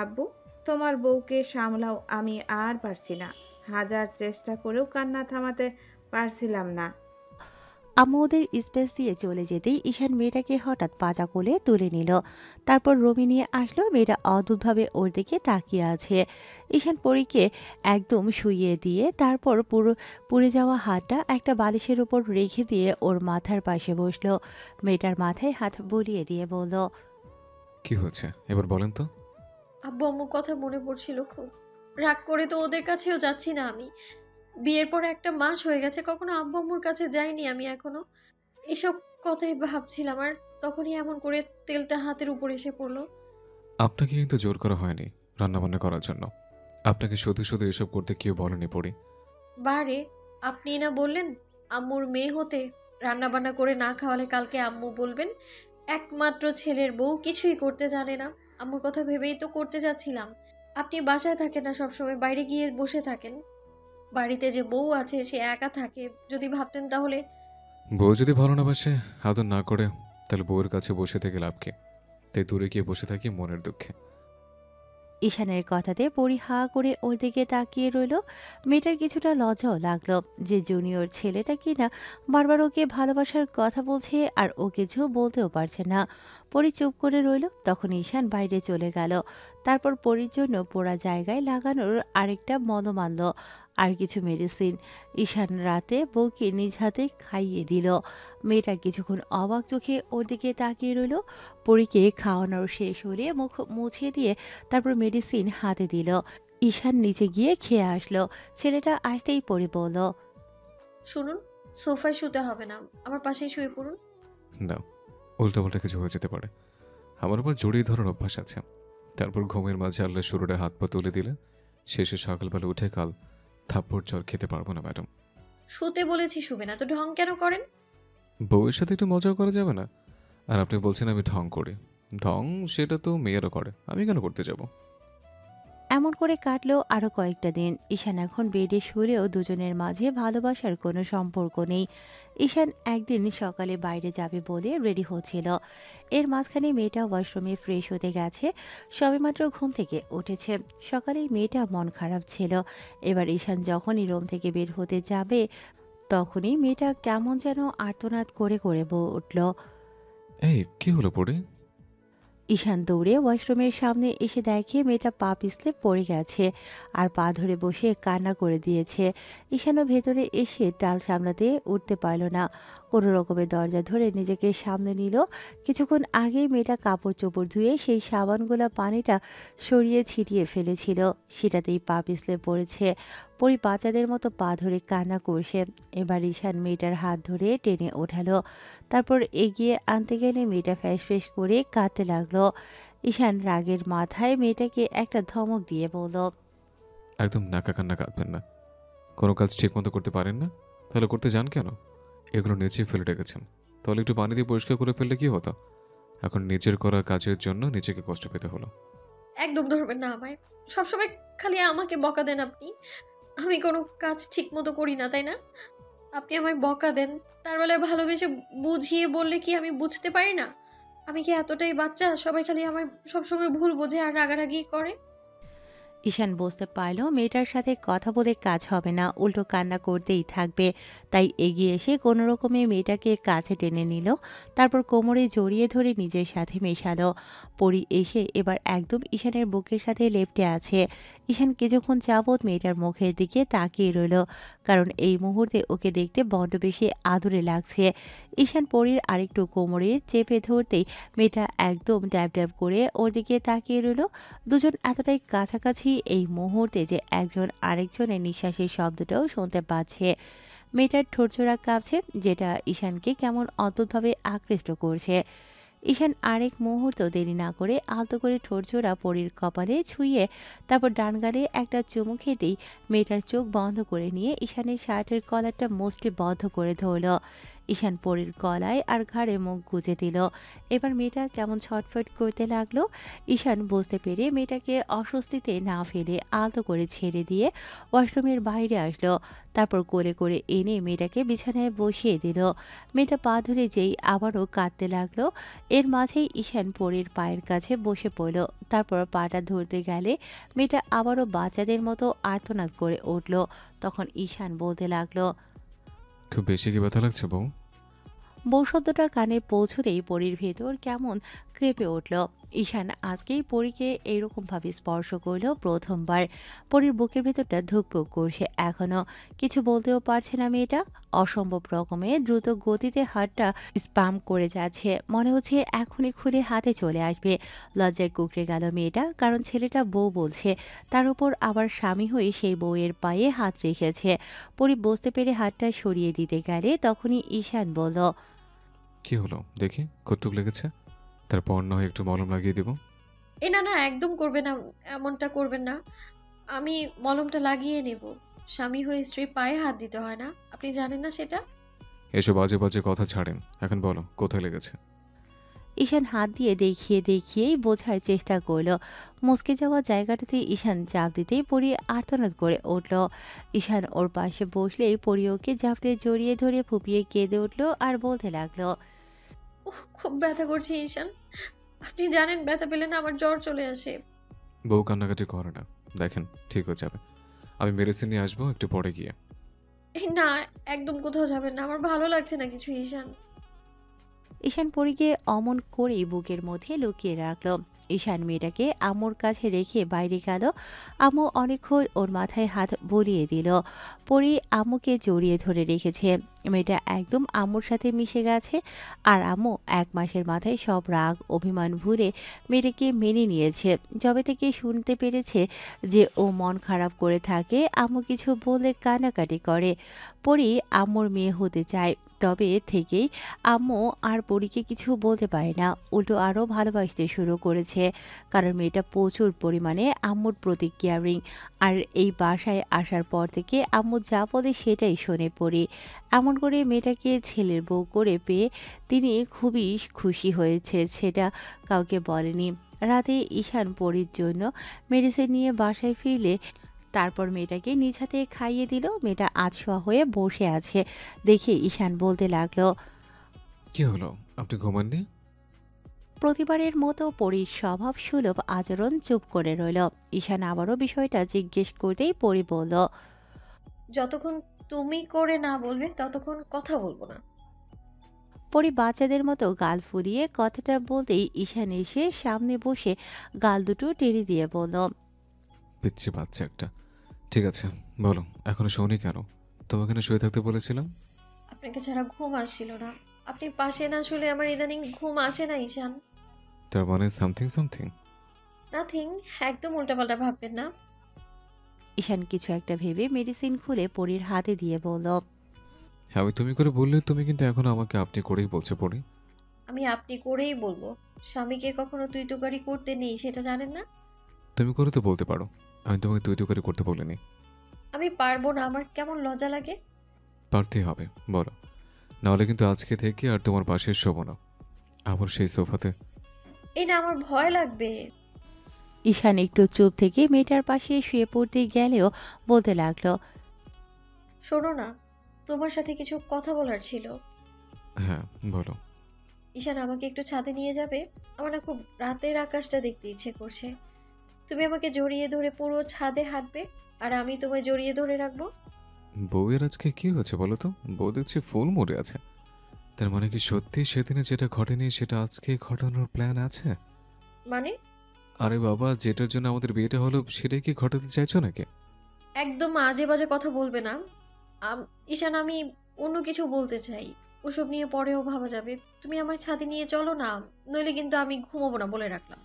আব্বু, তোমার বউকে সামলাও, আমি আর পারছি না। হাজার চেষ্টা করেও কান্না থামাতে পারছিলাম না। আম্মু ওদের স্পেস দিয়ে চলে যেতেই ঈশান মেয়েটাকে হঠাৎ পাজা কোলে তুলে নিল। তারপর রুমে নিয়ে আসলো। মেয়েটা অদ্ভুতভাবে ওর দিকে তাকিয়ে আছে। ঈশান পরীকে একদম শুইয়ে দিয়ে তারপর পুড়ে যাওয়া হাতটা একটা বালিশের উপর রেখে দিয়ে ওর মাথার পাশে বসলো। মেয়েটার মাথায় হাত বুলিয়ে দিয়ে বলল, কি হয়েছে এবার বলেন তো? আব্বু আম্মুর কথা মনে পড়ছিল খুব। রাগ করে তো ওদের কাছেও যাচ্ছি না আমি। বিয়ের পর 1 মাস হয়ে গেছে, কখনো আব্বু আম্মুর কাছে যাইনি আমি এখনো। এসব কথাই ভাবছিলাম, আর তখনই এমন করে তেলটা হাতের উপর এসে পড়লো। আপনাকে কিন্তু জোর করা হয়নি রান্নাবান্না করার জন্য। আপনাকে শুধু শুধু এসব করতে কেউ বলেনি পড়ি। বারে, আপনি না বললেন আম্মুর মেয়ে হতে রান্না বান্না করে না খাওয়ালে কালকে আম্মু বলবেন একমাত্র ছেলের বউ কিছুই করতে জানে না। আম্মুর কথা ভেবেই তো করতে যাচ্ছিলাম। আপনি বাসায় থাকেন না, সবসময় বাইরে গিয়ে বসে থাকেন। বাড়িতে যে বউ আছে সে একা থাকে, যদি ভাবতেন তাহলে। বউ যদি ভালো না বাসে, আদর না করে, তাহলে বউয়ের কাছে বসে থেকে লাভ কি? তাই দূরে গিয়ে বসে থাকি মনের দুঃখে। ঈশানের কথাতে পরি হা করে ওর দিকে তাকিয়ে রইল। মেয়েটার কিছুটা লজ্জাও লাগলো যে জুনিয়র ছেলেটা কিনা বারবার ওকে ভালোবাসার কথা বলছে আর ও কিছু বলতেও পারছে না। পরি চুপ করে রইল। তখন ঈশান বাইরে চলে গেল। তারপর পরির জন্য পোড়া জায়গায় লাগানোর আরেকটা মলম আনলো আর কিছু মেডিসিন। ঈশান রাতে বউকে নিজ হাতে খাইয়ে দিল। মেয়েটা কিছুক্ষণ অবাক চোখে ওর দিকে তাকিয়ে রইল। পরীকে খাওয়ানোর শেষ হলে মুখ মুছে দিয়ে তারপর মেডিসিন হাতে দিল। ঈশান নিচে গিয়ে খেয়ে আসলো। ছেলেটা আসতেই পরি বলল, শুনুন, সোফায় শুতে হবে না, আমার পাশেই শুয়ে পড়ুন। না, উল্টাপাল্টা কিছু হয়ে যেতে পারে। আমার উপর জড়িয়ে ধরার অভ্যাস আছে। তারপর ঘুমের মাঝে আল্লাহ শুরুটা হাত পা তুলে দিলে শেষে সকালবেলা উঠে কাল থাপ্পড় চর খেতে পারবো না ম্যাডাম। শুতে বলেছি শুবে না তো ঢং কেন করেন? বউয়ের সাথে একটু মজাও করা যাবে না? আর আপনি বলছেন আমি ঢং করি? ঢং সেটা তো মেয়েরা করে, আমি কেন করতে যাব? এমন করে কাটলো আরও কয়েকটা দিন। ঈশান এখন বেডে শুলেও দুজনের মাঝে ভালোবাসার কোনো সম্পর্ক নেই। ঈশান একদিন সকালে বাইরে যাবে বলে রেডি হচ্ছিল। এর মাঝখানে মেয়েটা ওয়াশরুমে ফ্রেশ হতে গেছে। সবেমাত্র ঘুম থেকে উঠেছে। সকালেই মেয়েটা মন খারাপ ছিল। এবার ঈশান যখনই রুম থেকে বের হতে যাবে তখনই মেয়েটা কেমন যেন আর্তনাদ করে করে উঠল। এই কি হলো পড়ে? ঈশান দৌড়ে ওয়াশরুমের সামনে এসে দেখে মেয়েটা পা পিছলে পড়ে গেছে আর পা ধরে বসে কান্না করে দিয়েছে। ঈশানও ভেতরে এসে টাল সামলাতে উঠতে পারল না। কোনো রকমের দরজা ধরে নিজেকে সামনে নিল। কিছুক্ষণ আগেই মেয়েটা কাপড় চোপড় ধুয়ে সেই সাবানগুলা পানিটা সরিয়ে ছিটিয়ে ফেলেছিল, সেটাতেই পা পিছলে পড়েছে। পরি বাচ্চাদের মতো পা ধরে কান্না করছে। এবার ঈশান মেয়েটার হাত ধরে টেনে ওঠালো। তারপর এগিয়ে আনতে গেলে মেয়েটা ফ্যাস ফ্যাস করে কাঁদতে লাগলো। ঈশান রাগের মাথায় মেয়েটাকে একটা ধমক দিয়ে বলল, একদম নাকা কান্না কাঁদবেন না। কোনো কাজ ঠিক মতো করতে পারেন না, তাহলে করতে যান কেন? এগুলো নিচেই ফেলে রেখেছেন, তাহলে একটু পানি দিয়ে পরিষ্কার করে ফেললে কি হতো? এখন নিজের করা কাজের জন্য নিজেকে কষ্ট পেতে হলো। একদম ধরবেন না আমায়। সবসময় খালি আমাকে বকা দেন আপনি। আমি কোনো কাজ ঠিক মতো করি না, তাই না? আপনি আমায় বকা দেন, তার বেলায় ভালোবেসে বুঝিয়ে বললে কি আমি বুঝতে পারি না? আমি কি এতটাই বাচ্চা? সবাই খালি আমায় সবসময় ভুল বোঝে আর রাগারাগি করে। ঈশান বুঝতে পারল মেয়েটার সাথে কথা বলে কাজ হবে না, উল্টো কান্না করতেই থাকবে। তাই এগিয়ে এসে কোনো রকমে মেয়েটাকে কাছে টেনে নিল, তারপর কোমরে জড়িয়ে ধরে নিজের সাথে মেশালো। পরি এসে এবার একদম ঈশানের বুকের সাথে লেপ্টে আছে। ঈশান কিছুক্ষণ যাবৎ মেয়েটার মুখের দিকে তাকিয়ে রইল, কারণ এই মুহূর্তে ওকে দেখতে বড্ড বেশি আদুরে লাগছে। ঈশান পরির আরেকটু কোমরে চেপে ধরতেই মেয়েটা একদম ড্যাব ড্যাব করে ওর দিকে তাকিয়ে রইল। দুজন এতটাই কাছাকাছি এই মুহূর্তে যে একজন আরেকজনের নিঃশ্বাসের শব্দটাও শুনতে পাচ্ছে। মেয়েটার ঠোঁটজোড়া কাঁপছে, যেটা ঈশানকে কেমন অদ্ভুতভাবে আকৃষ্ট করছে। ঈশান আরেক মুহূর্ত দেরি না করে আলতো করে ঠোঁটজোড়া পরীর কপালে ছুঁয়ে তারপর ডান গালে একটা চুমু খেতেই মেয়েটার চোখ বন্ধ করে নিয়ে ঈশানের শার্টের কলারটা মুষ্টি বদ্ধ করে ধরল। ঈশান পরীর গলায় আর ঘাড়ে মুখ গুজে দিল। এবার মেয়েটা কেমন ছটফট করতে লাগলো। ঈশান বুঝতে পেরে মেয়েটাকে অস্বস্তিতে না ফেলে আলতো করে ছেড়ে দিয়ে ওয়াশরুমের বাইরে আসলো। তারপর কোলে করে এনে মেয়েটাকে বিছানায় বসিয়ে দিল। মেয়েটা পা ধরে যেই আবারও কাঁদতে লাগলো, এর মাঝেই ঈশান পরীর পায়ের কাছে বসে পড়ল। তারপর পাটা ধরতে গেলে মেয়েটা আবারও বাচ্চাদের মতো আর্তনাদ করে উঠল। তখন ঈশান বলতে লাগলো, খুব বেশি কি ব্যথা লাগছে বউ? বউ শব্দটা কানে পৌঁছতেই পরীর ভেতর কেমন কেঁপে উঠল। ঈশান আজকেই পরীকে এইরকমভাবে স্পর্শ করল প্রথমবার। পরীর বুকের ভেতরটা ধুকপুক করছে, এখনো কিছু বলতেও পারছে না মেয়েটা। অসম্ভব রকমের দ্রুত গতিতে হাতটা স্পাম করে যাচ্ছে, মনে হচ্ছে এখনই খুলে হাতে চলে আসবে। লজ্জায় কুকড়ে গেল মেয়েটা, কারণ ছেলেটা বউ বলছে, তার উপর আবার স্বামী হয়ে সেই বউয়ের পায়ে হাত রেখেছে। পরী বুঝতে পেরে হাতটা সরিয়ে দিতে গেলে তখনই ঈশান বলল, কি হলো দেখি, কতটুক লেগেছে? তারপর না হয় একটু মলম লাগিয়ে দেবো। না না, একদম করবে না, এমনটা করবেন না। আমি মলমটা লাগিয়ে নেব। স্বামী হয়ে স্ত্রীর পায়ে হাত দিতে হয় না, আপনি জানেন না সেটা? এসব বাজে বাজে কথা ছাড়েন, এখন বলো কোথায় লেগেছে? ঈশান হাত দিয়ে দেখিয়ে দেখিয়েই বোঝার চেষ্টা করল। মুচকে যাওয়া জায়গাটাতে ঈশান চাপ দিতেই পরি আর্তনাদ করে উঠল। ঈশান ওর পাশে বসলেই পরি ওকে ঝাপটে জড়িয়ে ধরে ফুপিয়ে কেঁদে উঠল আর বলতে লাগলো, খুব ব্যথা করছে ঈশান, আপনি জানেন ব্যথা পেলে না আমার জ্বর চলে আসে। বউ কান্নাকাটি করে না, দেখেন ঠিক হয়ে যাবে। আমি মেডিসিন নিয়ে আসবো একটু পরে গিয়ে। না, একদম কোথাও যাবেন না, আমার ভালো লাগছে না কিছু ঈশান। ঈশান পরীকে অমন করেই বুকের মধ্যে লুকিয়ে রাখল। ঈশান মেয়েটাকে আম্মুর কাছে রেখে বাইরে গেল। আম্মু অনেকক্ষণ ওর মাথায় হাত বুলিয়ে দিল। পরি আম্মুকে জড়িয়ে ধরে রেখেছে। মেয়েটা একদম আম্মুর সাথে মিশে গেছে। আর আম্মু 1 মাসের মাথায় সব রাগ অভিমান ভুলে মেয়েটাকে মেনে নিয়েছে। যবে থেকে শুনতে পেরেছে যে ও মন খারাপ করে থাকে, আম্মু কিছু বললে কান্নাকাটি করে। পরি আম্মুর মেয়ে হতে চায়, তবে থেকেই আম্মু আর পরীকে কিছু বলতে পারে না, উল্টো আরও ভালোবাসতে শুরু করেছে। কারণ মেয়েটা প্রচুর পরিমাণে আম্মুর প্রতি কেয়ারিং। আর এই বাসায় আসার পর থেকে আম্মু যা বলে সেটাই শোনে পরি। এমন করে মেয়েটাকে ছেলের বউ করে পেয়ে তিনি খুবই খুশি হয়েছে, সেটা কাউকে বলেনি। রাতে ঈশান পরির জন্য মেডিসিন নিয়ে বাসায় ফিরলে তারপর মেয়েটাকে নিজ হাতে খাইয়ে দিল। মেয়েটা আধশোয়া হয়ে বসে আছে দেখে ঈশান বলতে লাগলো, কি হলো, আপনি ঘুমাননি? প্রতিবারের মতো পরীর স্বভাব সুলভ আচরণ চুপ করে রইল। ঈশান আবারও বিষয়টা জিজ্ঞেস করতেই পরি বলল, যতক্ষণ তুমি করে না বলবে ততক্ষণ কথা বলবো না। পরি বাচ্চাদের মতো গাল ফুলিয়ে কথাটা বলতেই ঈশান এসে সামনে বসে গাল দুটো টেনে দিয়ে বলল, পিচ্ছি বাচ্চা একটা। ঠিক আছে বলো, এখনো শোনি কেন? তোমাকে না শুয়ে থাকতে বলেছিলাম। আপনাকে ছাড়া ঘুম আসছিল না, আপনি পাশে না শুলে আমার ইদানিং ঘুম আসে না ঈশান। তার মানে সামথিং সামথিং? নাথিং, একদম উল্টাপাল্টা ভাববেন না। ঈশান কিছু একটা ভেবে মেডিসিন খুলে পরির হাতে দিয়ে বলল, আমি তুমি করে বললে তুমি কিন্তু এখন আমাকে আপনি করেই বলছো পড়ি। আমি আপনি করেই বলবো, স্বামীকে কখনো তুই তুকারি করতে নেই সেটা জানেন না? তুমি করে তো বলতে পারো, আমি তোমাকে তুই তুই করে করতে বলিনি। আমি পারবো না, আমার কেমন লজ্জা লাগে। পারতেই হবে, বলো, নাহলে কিন্তু আজকে থেকে আর তোমার পাশে শোবো না, আবার সেই সোফাতে। এই না, আমার ভয় লাগবে। ঈশান একটু চুপ থেকে মেয়েটার পাশে শুয়ে পড়তে গেলেও বলতে লাগলো, শোনো না, তোমার সাথে কিছু কথা বলার ছিল। হ্যাঁ, বলো। ঈশান, আমাকে একটু ছাদে নিয়ে যাবে? আমার না খুব রাতের আকাশটা দেখতে ইচ্ছে করছে। তুমি আমাকে জড়িয়ে ধরে পুরো ছাদে হাঁটবে, আর আমি তোমায় জড়িয়ে ধরে রাখবো। বউয়ের আজকে কি হয়েছে বলো তো? বউ দেখছি ফুল মুডে আছে। তার মানে কি সত্যি সেদিনে যেটা ঘটেনি সেটা আজকে ঘটানোর প্ল্যান আছে? মানে? আরে বাবা, যেটার জন্য আমাদের বিয়েটা হলো সেটাই কি ঘটাতে চাইছো নাকি? একদম আজে বাজে কথা বলবে না। ঈশান, আমি অন্য কিছু বলতে চাই। ওসব নিয়ে পরেও ভাবা যাবে। তুমি আমার ছাদে নিয়ে চলো না, নইলে কিন্তু আমি ঘুমাবো না, বলে রাখলাম।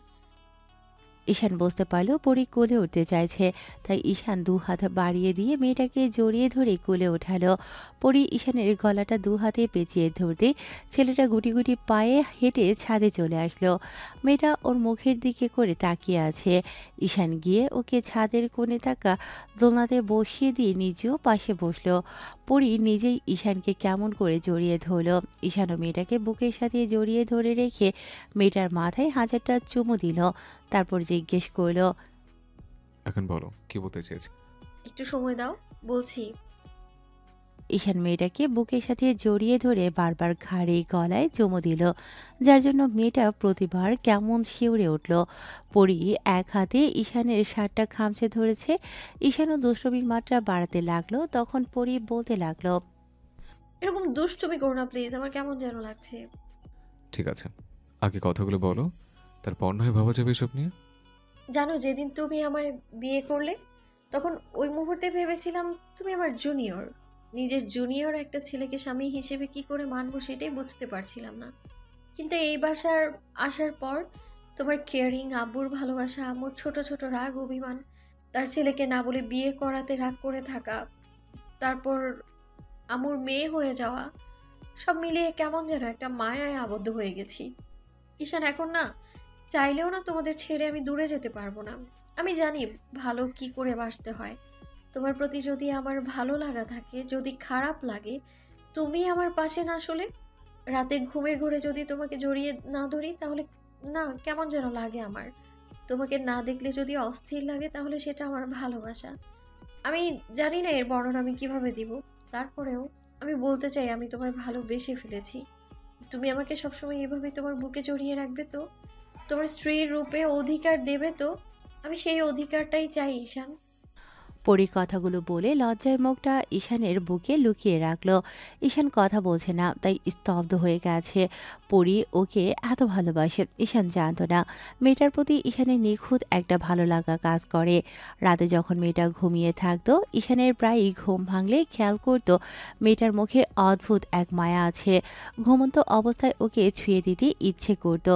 ঈশান বুঝতে পারলো পরি কোলে উঠতে চাইছে, তাই ঈশান দু হাত বাড়িয়ে দিয়ে মেয়েটাকে জড়িয়ে ধরে কোলে ওঠালো। পরি ঈশানের গলাটা দু হাতে পেঁচিয়ে ধরতে ছেলেটা গুটি গুটি পায়ে হেঁটে ছাদে চলে আসলো। মেয়েটা ওর মুখের দিকে করে তাকিয়ে আছে। ঈশান গিয়ে ওকে ছাদের কোণে থাকা দোলনাতে বসিয়ে দিয়ে নিজেও পাশে বসলো। পরি নিজেই ঈশানকে কেমন করে জড়িয়ে ধরলো। ঈশানও মেয়েটাকে বুকের সাথে জড়িয়ে ধরে রেখে মেয়েটার মাথায় হাজারটা চুমু দিল। তারপর জিজ্ঞেস করলো, এখন বলো কি বলতে চেয়েছি। একটু সময় দাও, বলছি। ঈশান মেয়েটাকে বুকের সাথে জড়িয়ে ধরে বারবার ঘাড়ে গলায় চুমু দিল, যার জন্য মেয়েটা প্রতিবার কেমন শিউরে উঠল। পরি এক হাতে ঈশানের শার্টটা খামচে ধরেছে। ঈশানও দুষ্টমির মাত্রা বাড়াতে লাগলো। তখন পরি বলতে লাগলো, এরকম দুষ্টুমি করো না প্লিজ, আমার কেমন যেন লাগছে। ঠিক আছে, আগে কথাগুলো বলো, তারপর নয় ভাবা যাবে এসব নিয়ে। জানো, যেদিন তুমি আমায় বিয়ে করলে তখন ওই মুহূর্তে ভেবেছিলাম তুমি আমার জুনিয়র। নিজের জুনিয়র একটা ছেলেকে স্বামী হিসেবে কি করে মানবো সেটাই বুঝতে পারছিলাম না। কিন্তু এই বাসার আসার পর তোমার কেয়ারিং, আব্বুর ভালোবাসা, আম্মুর ছোট ছোট রাগ অভিমান, তার ছেলেকে না বলে বিয়ে করাতে রাগ করে থাকা, তারপর আম্মুর মেয়ে হয়ে যাওয়া, সব মিলিয়ে কেমন যেন একটা মায়ায় আবদ্ধ হয়ে গেছি। ঈশান, এখন না চাইলেও না তোমাদের ছেড়ে আমি দূরে যেতে পারবো না। আমি জানি ভালো কি করে বাসতে হয়। তোমার প্রতি যদি আমার ভালো লাগা থাকে, যদি খারাপ লাগে, তুমি আমার পাশে না আসলে, রাতে ঘুমের ঘোরে যদি তোমাকে জড়িয়ে না ধরি, তাহলে না কেমন যেন লাগে আমার। তোমাকে না দেখলে যদি অস্থির লাগে, তাহলে সেটা আমার ভালোবাসা। আমি জানি না এর বর্ণনা আমি কিভাবে দিব। তারপরেও আমি বলতে চাই, আমি তোমায় ভালোবেসে ফেলেছি। তুমি আমাকে সবসময় এভাবে তোমার বুকে জড়িয়ে রাখবে তো? তোমার স্ত্রীর রূপে অধিকার দেবে তো? আমি সেই অধিকারটাই চাই ঈশান। পরি কথাগুলো বলে লজ্জায় মুখটা ঈশানের বুকে লুকিয়ে রাখলো। ঈশান কথা বলছে না, তাই স্তব্ধ হয়ে গেছে। পরি ওকে এত ভালোবাসে ঈশান জানতো না। মেয়েটার প্রতি ঈশানের নিখুঁত একটা ভালো লাগা কাজ করে। রাতে যখন মেয়েটা ঘুমিয়ে থাকতো, ঈশানের প্রায়ই ঘুম ভাঙলে খেয়াল করতো মেয়েটার মুখে অদ্ভুত এক মায়া আছে। ঘুমন্ত অবস্থায় ওকে ছুঁয়ে দিতে ইচ্ছে করত।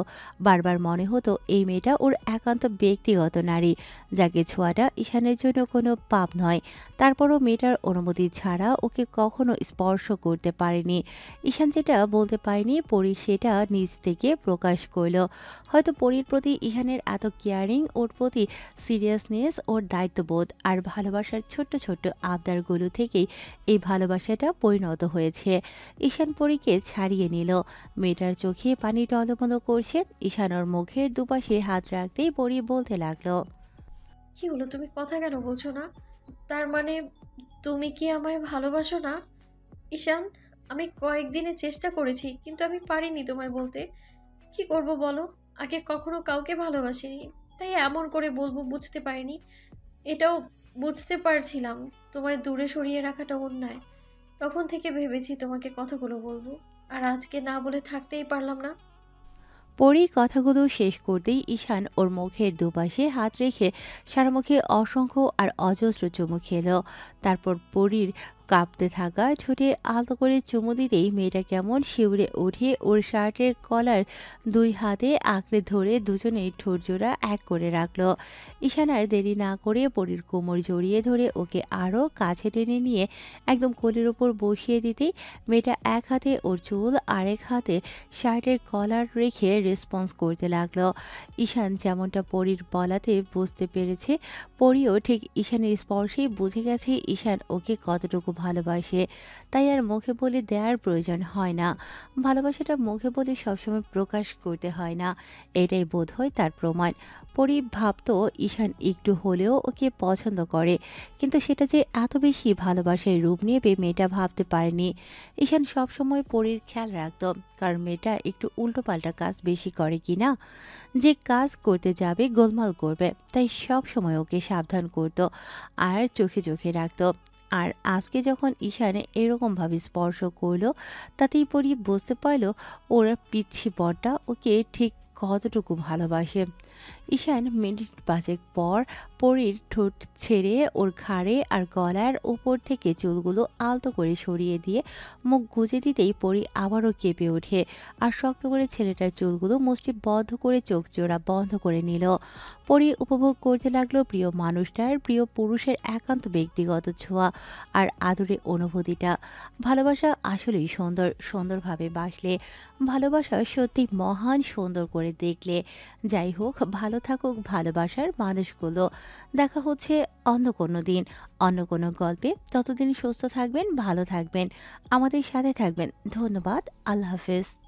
বারবার মনে হতো এই মেয়েটা ওর একান্ত ব্যক্তিগত নারী, যাকে ছোঁয়াটা ঈশানের জন্য কোনো পাপ নয়। তারপরও মেয়েটার অনুমতি ছাড়া ওকে কখনো স্পর্শ করতে পারেনি। ঈশান যেটা বলতে পারেনি, পরি সেটা নিজ থেকে প্রকাশ করল। হয়তো পরির প্রতি ঈশানের এত কেয়ারিং, ওর প্রতি সিরিয়াসনেস, ওর দায়িত্ববোধ আর ভালোবাসার ছোট্ট ছোট্ট আবদারগুলো থেকেই এই ভালোবাসাটা পরিণত হয়েছে। ঈশান পরিকে ছাড়িয়ে নিল। মেয়েটার চোখে পানি টলমলো করছে। ঈশান ওর মুখের দুপাশে হাত রাখতেই পরি বলতে লাগলো, কি হলো, তুমি কথা কেন বলছো না? তার মানে তুমি কি আমায় ভালোবাসো না? ঈশান, আমি কয়েকদিনে চেষ্টা করেছি, কিন্তু আমি পারিনি তোমায় বলতে। কি করব বলো? আগে কখনো কাউকে ভালোবাসিনি, তাই এমন করে বলবো বুঝতে পারিনি। এটাও বুঝতে পারছিলাম তোমায় দূরে সরিয়ে রাখাটা অন্যায়। তখন থেকে ভেবেছি তোমাকে কথাগুলো বলবো, আর আজকে না বলে থাকতেই পারলাম না। পরি কথাগুলো শেষ করতেই ঈশান ওর মুখের দুপাশে হাত রেখে সারা মুখে অসংখ্য আর অজস্র চুমু খেল। তারপর পরির কাঁপতে থাকা ঠোঁটে আলতো করে চুমু দিতেই মেয়েটা কেমন শিউরে উঠে ওর শার্টের কলার দুই হাতে আঁকড়ে ধরে দুজনেই ঠোঁট জোড়া এক করে রাখলো। ঈশান আর দেরি না করে পরির কোমর জড়িয়ে ধরে ওকে আরও কাছে টেনে নিয়ে একদম কোলের ওপর বসিয়ে দিতেই মেয়েটা এক হাতে ওর চুল, আরেক হাতে শার্টের কলার রেখে রেসপন্স করতে লাগলো। ঈশান যেমনটা পরির বলাতে বুঝতে পেরেছে, পরিও ঠিক ঈশানের স্পর্শেই বুঝে গেছে ঈশান ওকে কতটুকু ভালোবাসে, তাই আর মুখে বলে দেওয়ার প্রয়োজন হয় না। ভালোবাসাটা মুখে বলে সবসময় প্রকাশ করতে হয় না, এটাই বোধহয় তার প্রমাণ। পরি ভাবতো ঈশান একটু হলেও ওকে পছন্দ করে, কিন্তু সেটা যে এত বেশি ভালোবাসার রূপ নেবে মেয়েটা ভাবতে পারেনি। ঈশান সবসময় পরির খেয়াল রাখতো, কারণ মেয়েটা একটু উল্টোপাল্টা কাজ বেশি করে কিনা, যে কাজ করতে যাবে গোলমাল করবে, তাই সব সময় ওকে সাবধান করত আর চোখে চোখে রাখতো। আর আজকে যখন ঈশান এরকমভাবে স্পর্শ করলো, তাতেই পরি বুঝতে পারলো ওর পিচ্ছি বরটা ওকে ঠিক কতটুকু ভালোবাসে। ঈশান মিনিট পাঁচেক পর পরীর ঠোঁট ছেড়ে ওর ঘাড়ে আর গলার ওপর থেকে চুলগুলো আলতো করে সরিয়ে দিয়ে মুখ গুজে দিতেই পরী আবারও কেঁপে ওঠে আর শক্ত করে ছেলেটার চুলগুলো মুষ্টিবদ্ধ করে চোখ জোড়া বন্ধ করে নিল। পরী উপভোগ করতে লাগলো প্রিয় মানুষটার, প্রিয় পুরুষের একান্ত ব্যক্তিগত ছোঁয়া আর আদরে অনুভূতিটা। ভালোবাসা আসলেই সুন্দর, সুন্দরভাবে বাসলে ভালোবাসা সত্যি মহান, সুন্দর করে দেখলে। যাই হোক, ভালো থাকুক ভালোবাসার মানুষগুলো। দেখা হচ্ছে অন্য কোনো দিন, অন্য কোনো গল্পে। ততদিন সুস্থ থাকবেন, ভালো থাকবেন, আমাদের সাথে থাকবেন। ধন্যবাদ। আল্লাহ হাফেজ।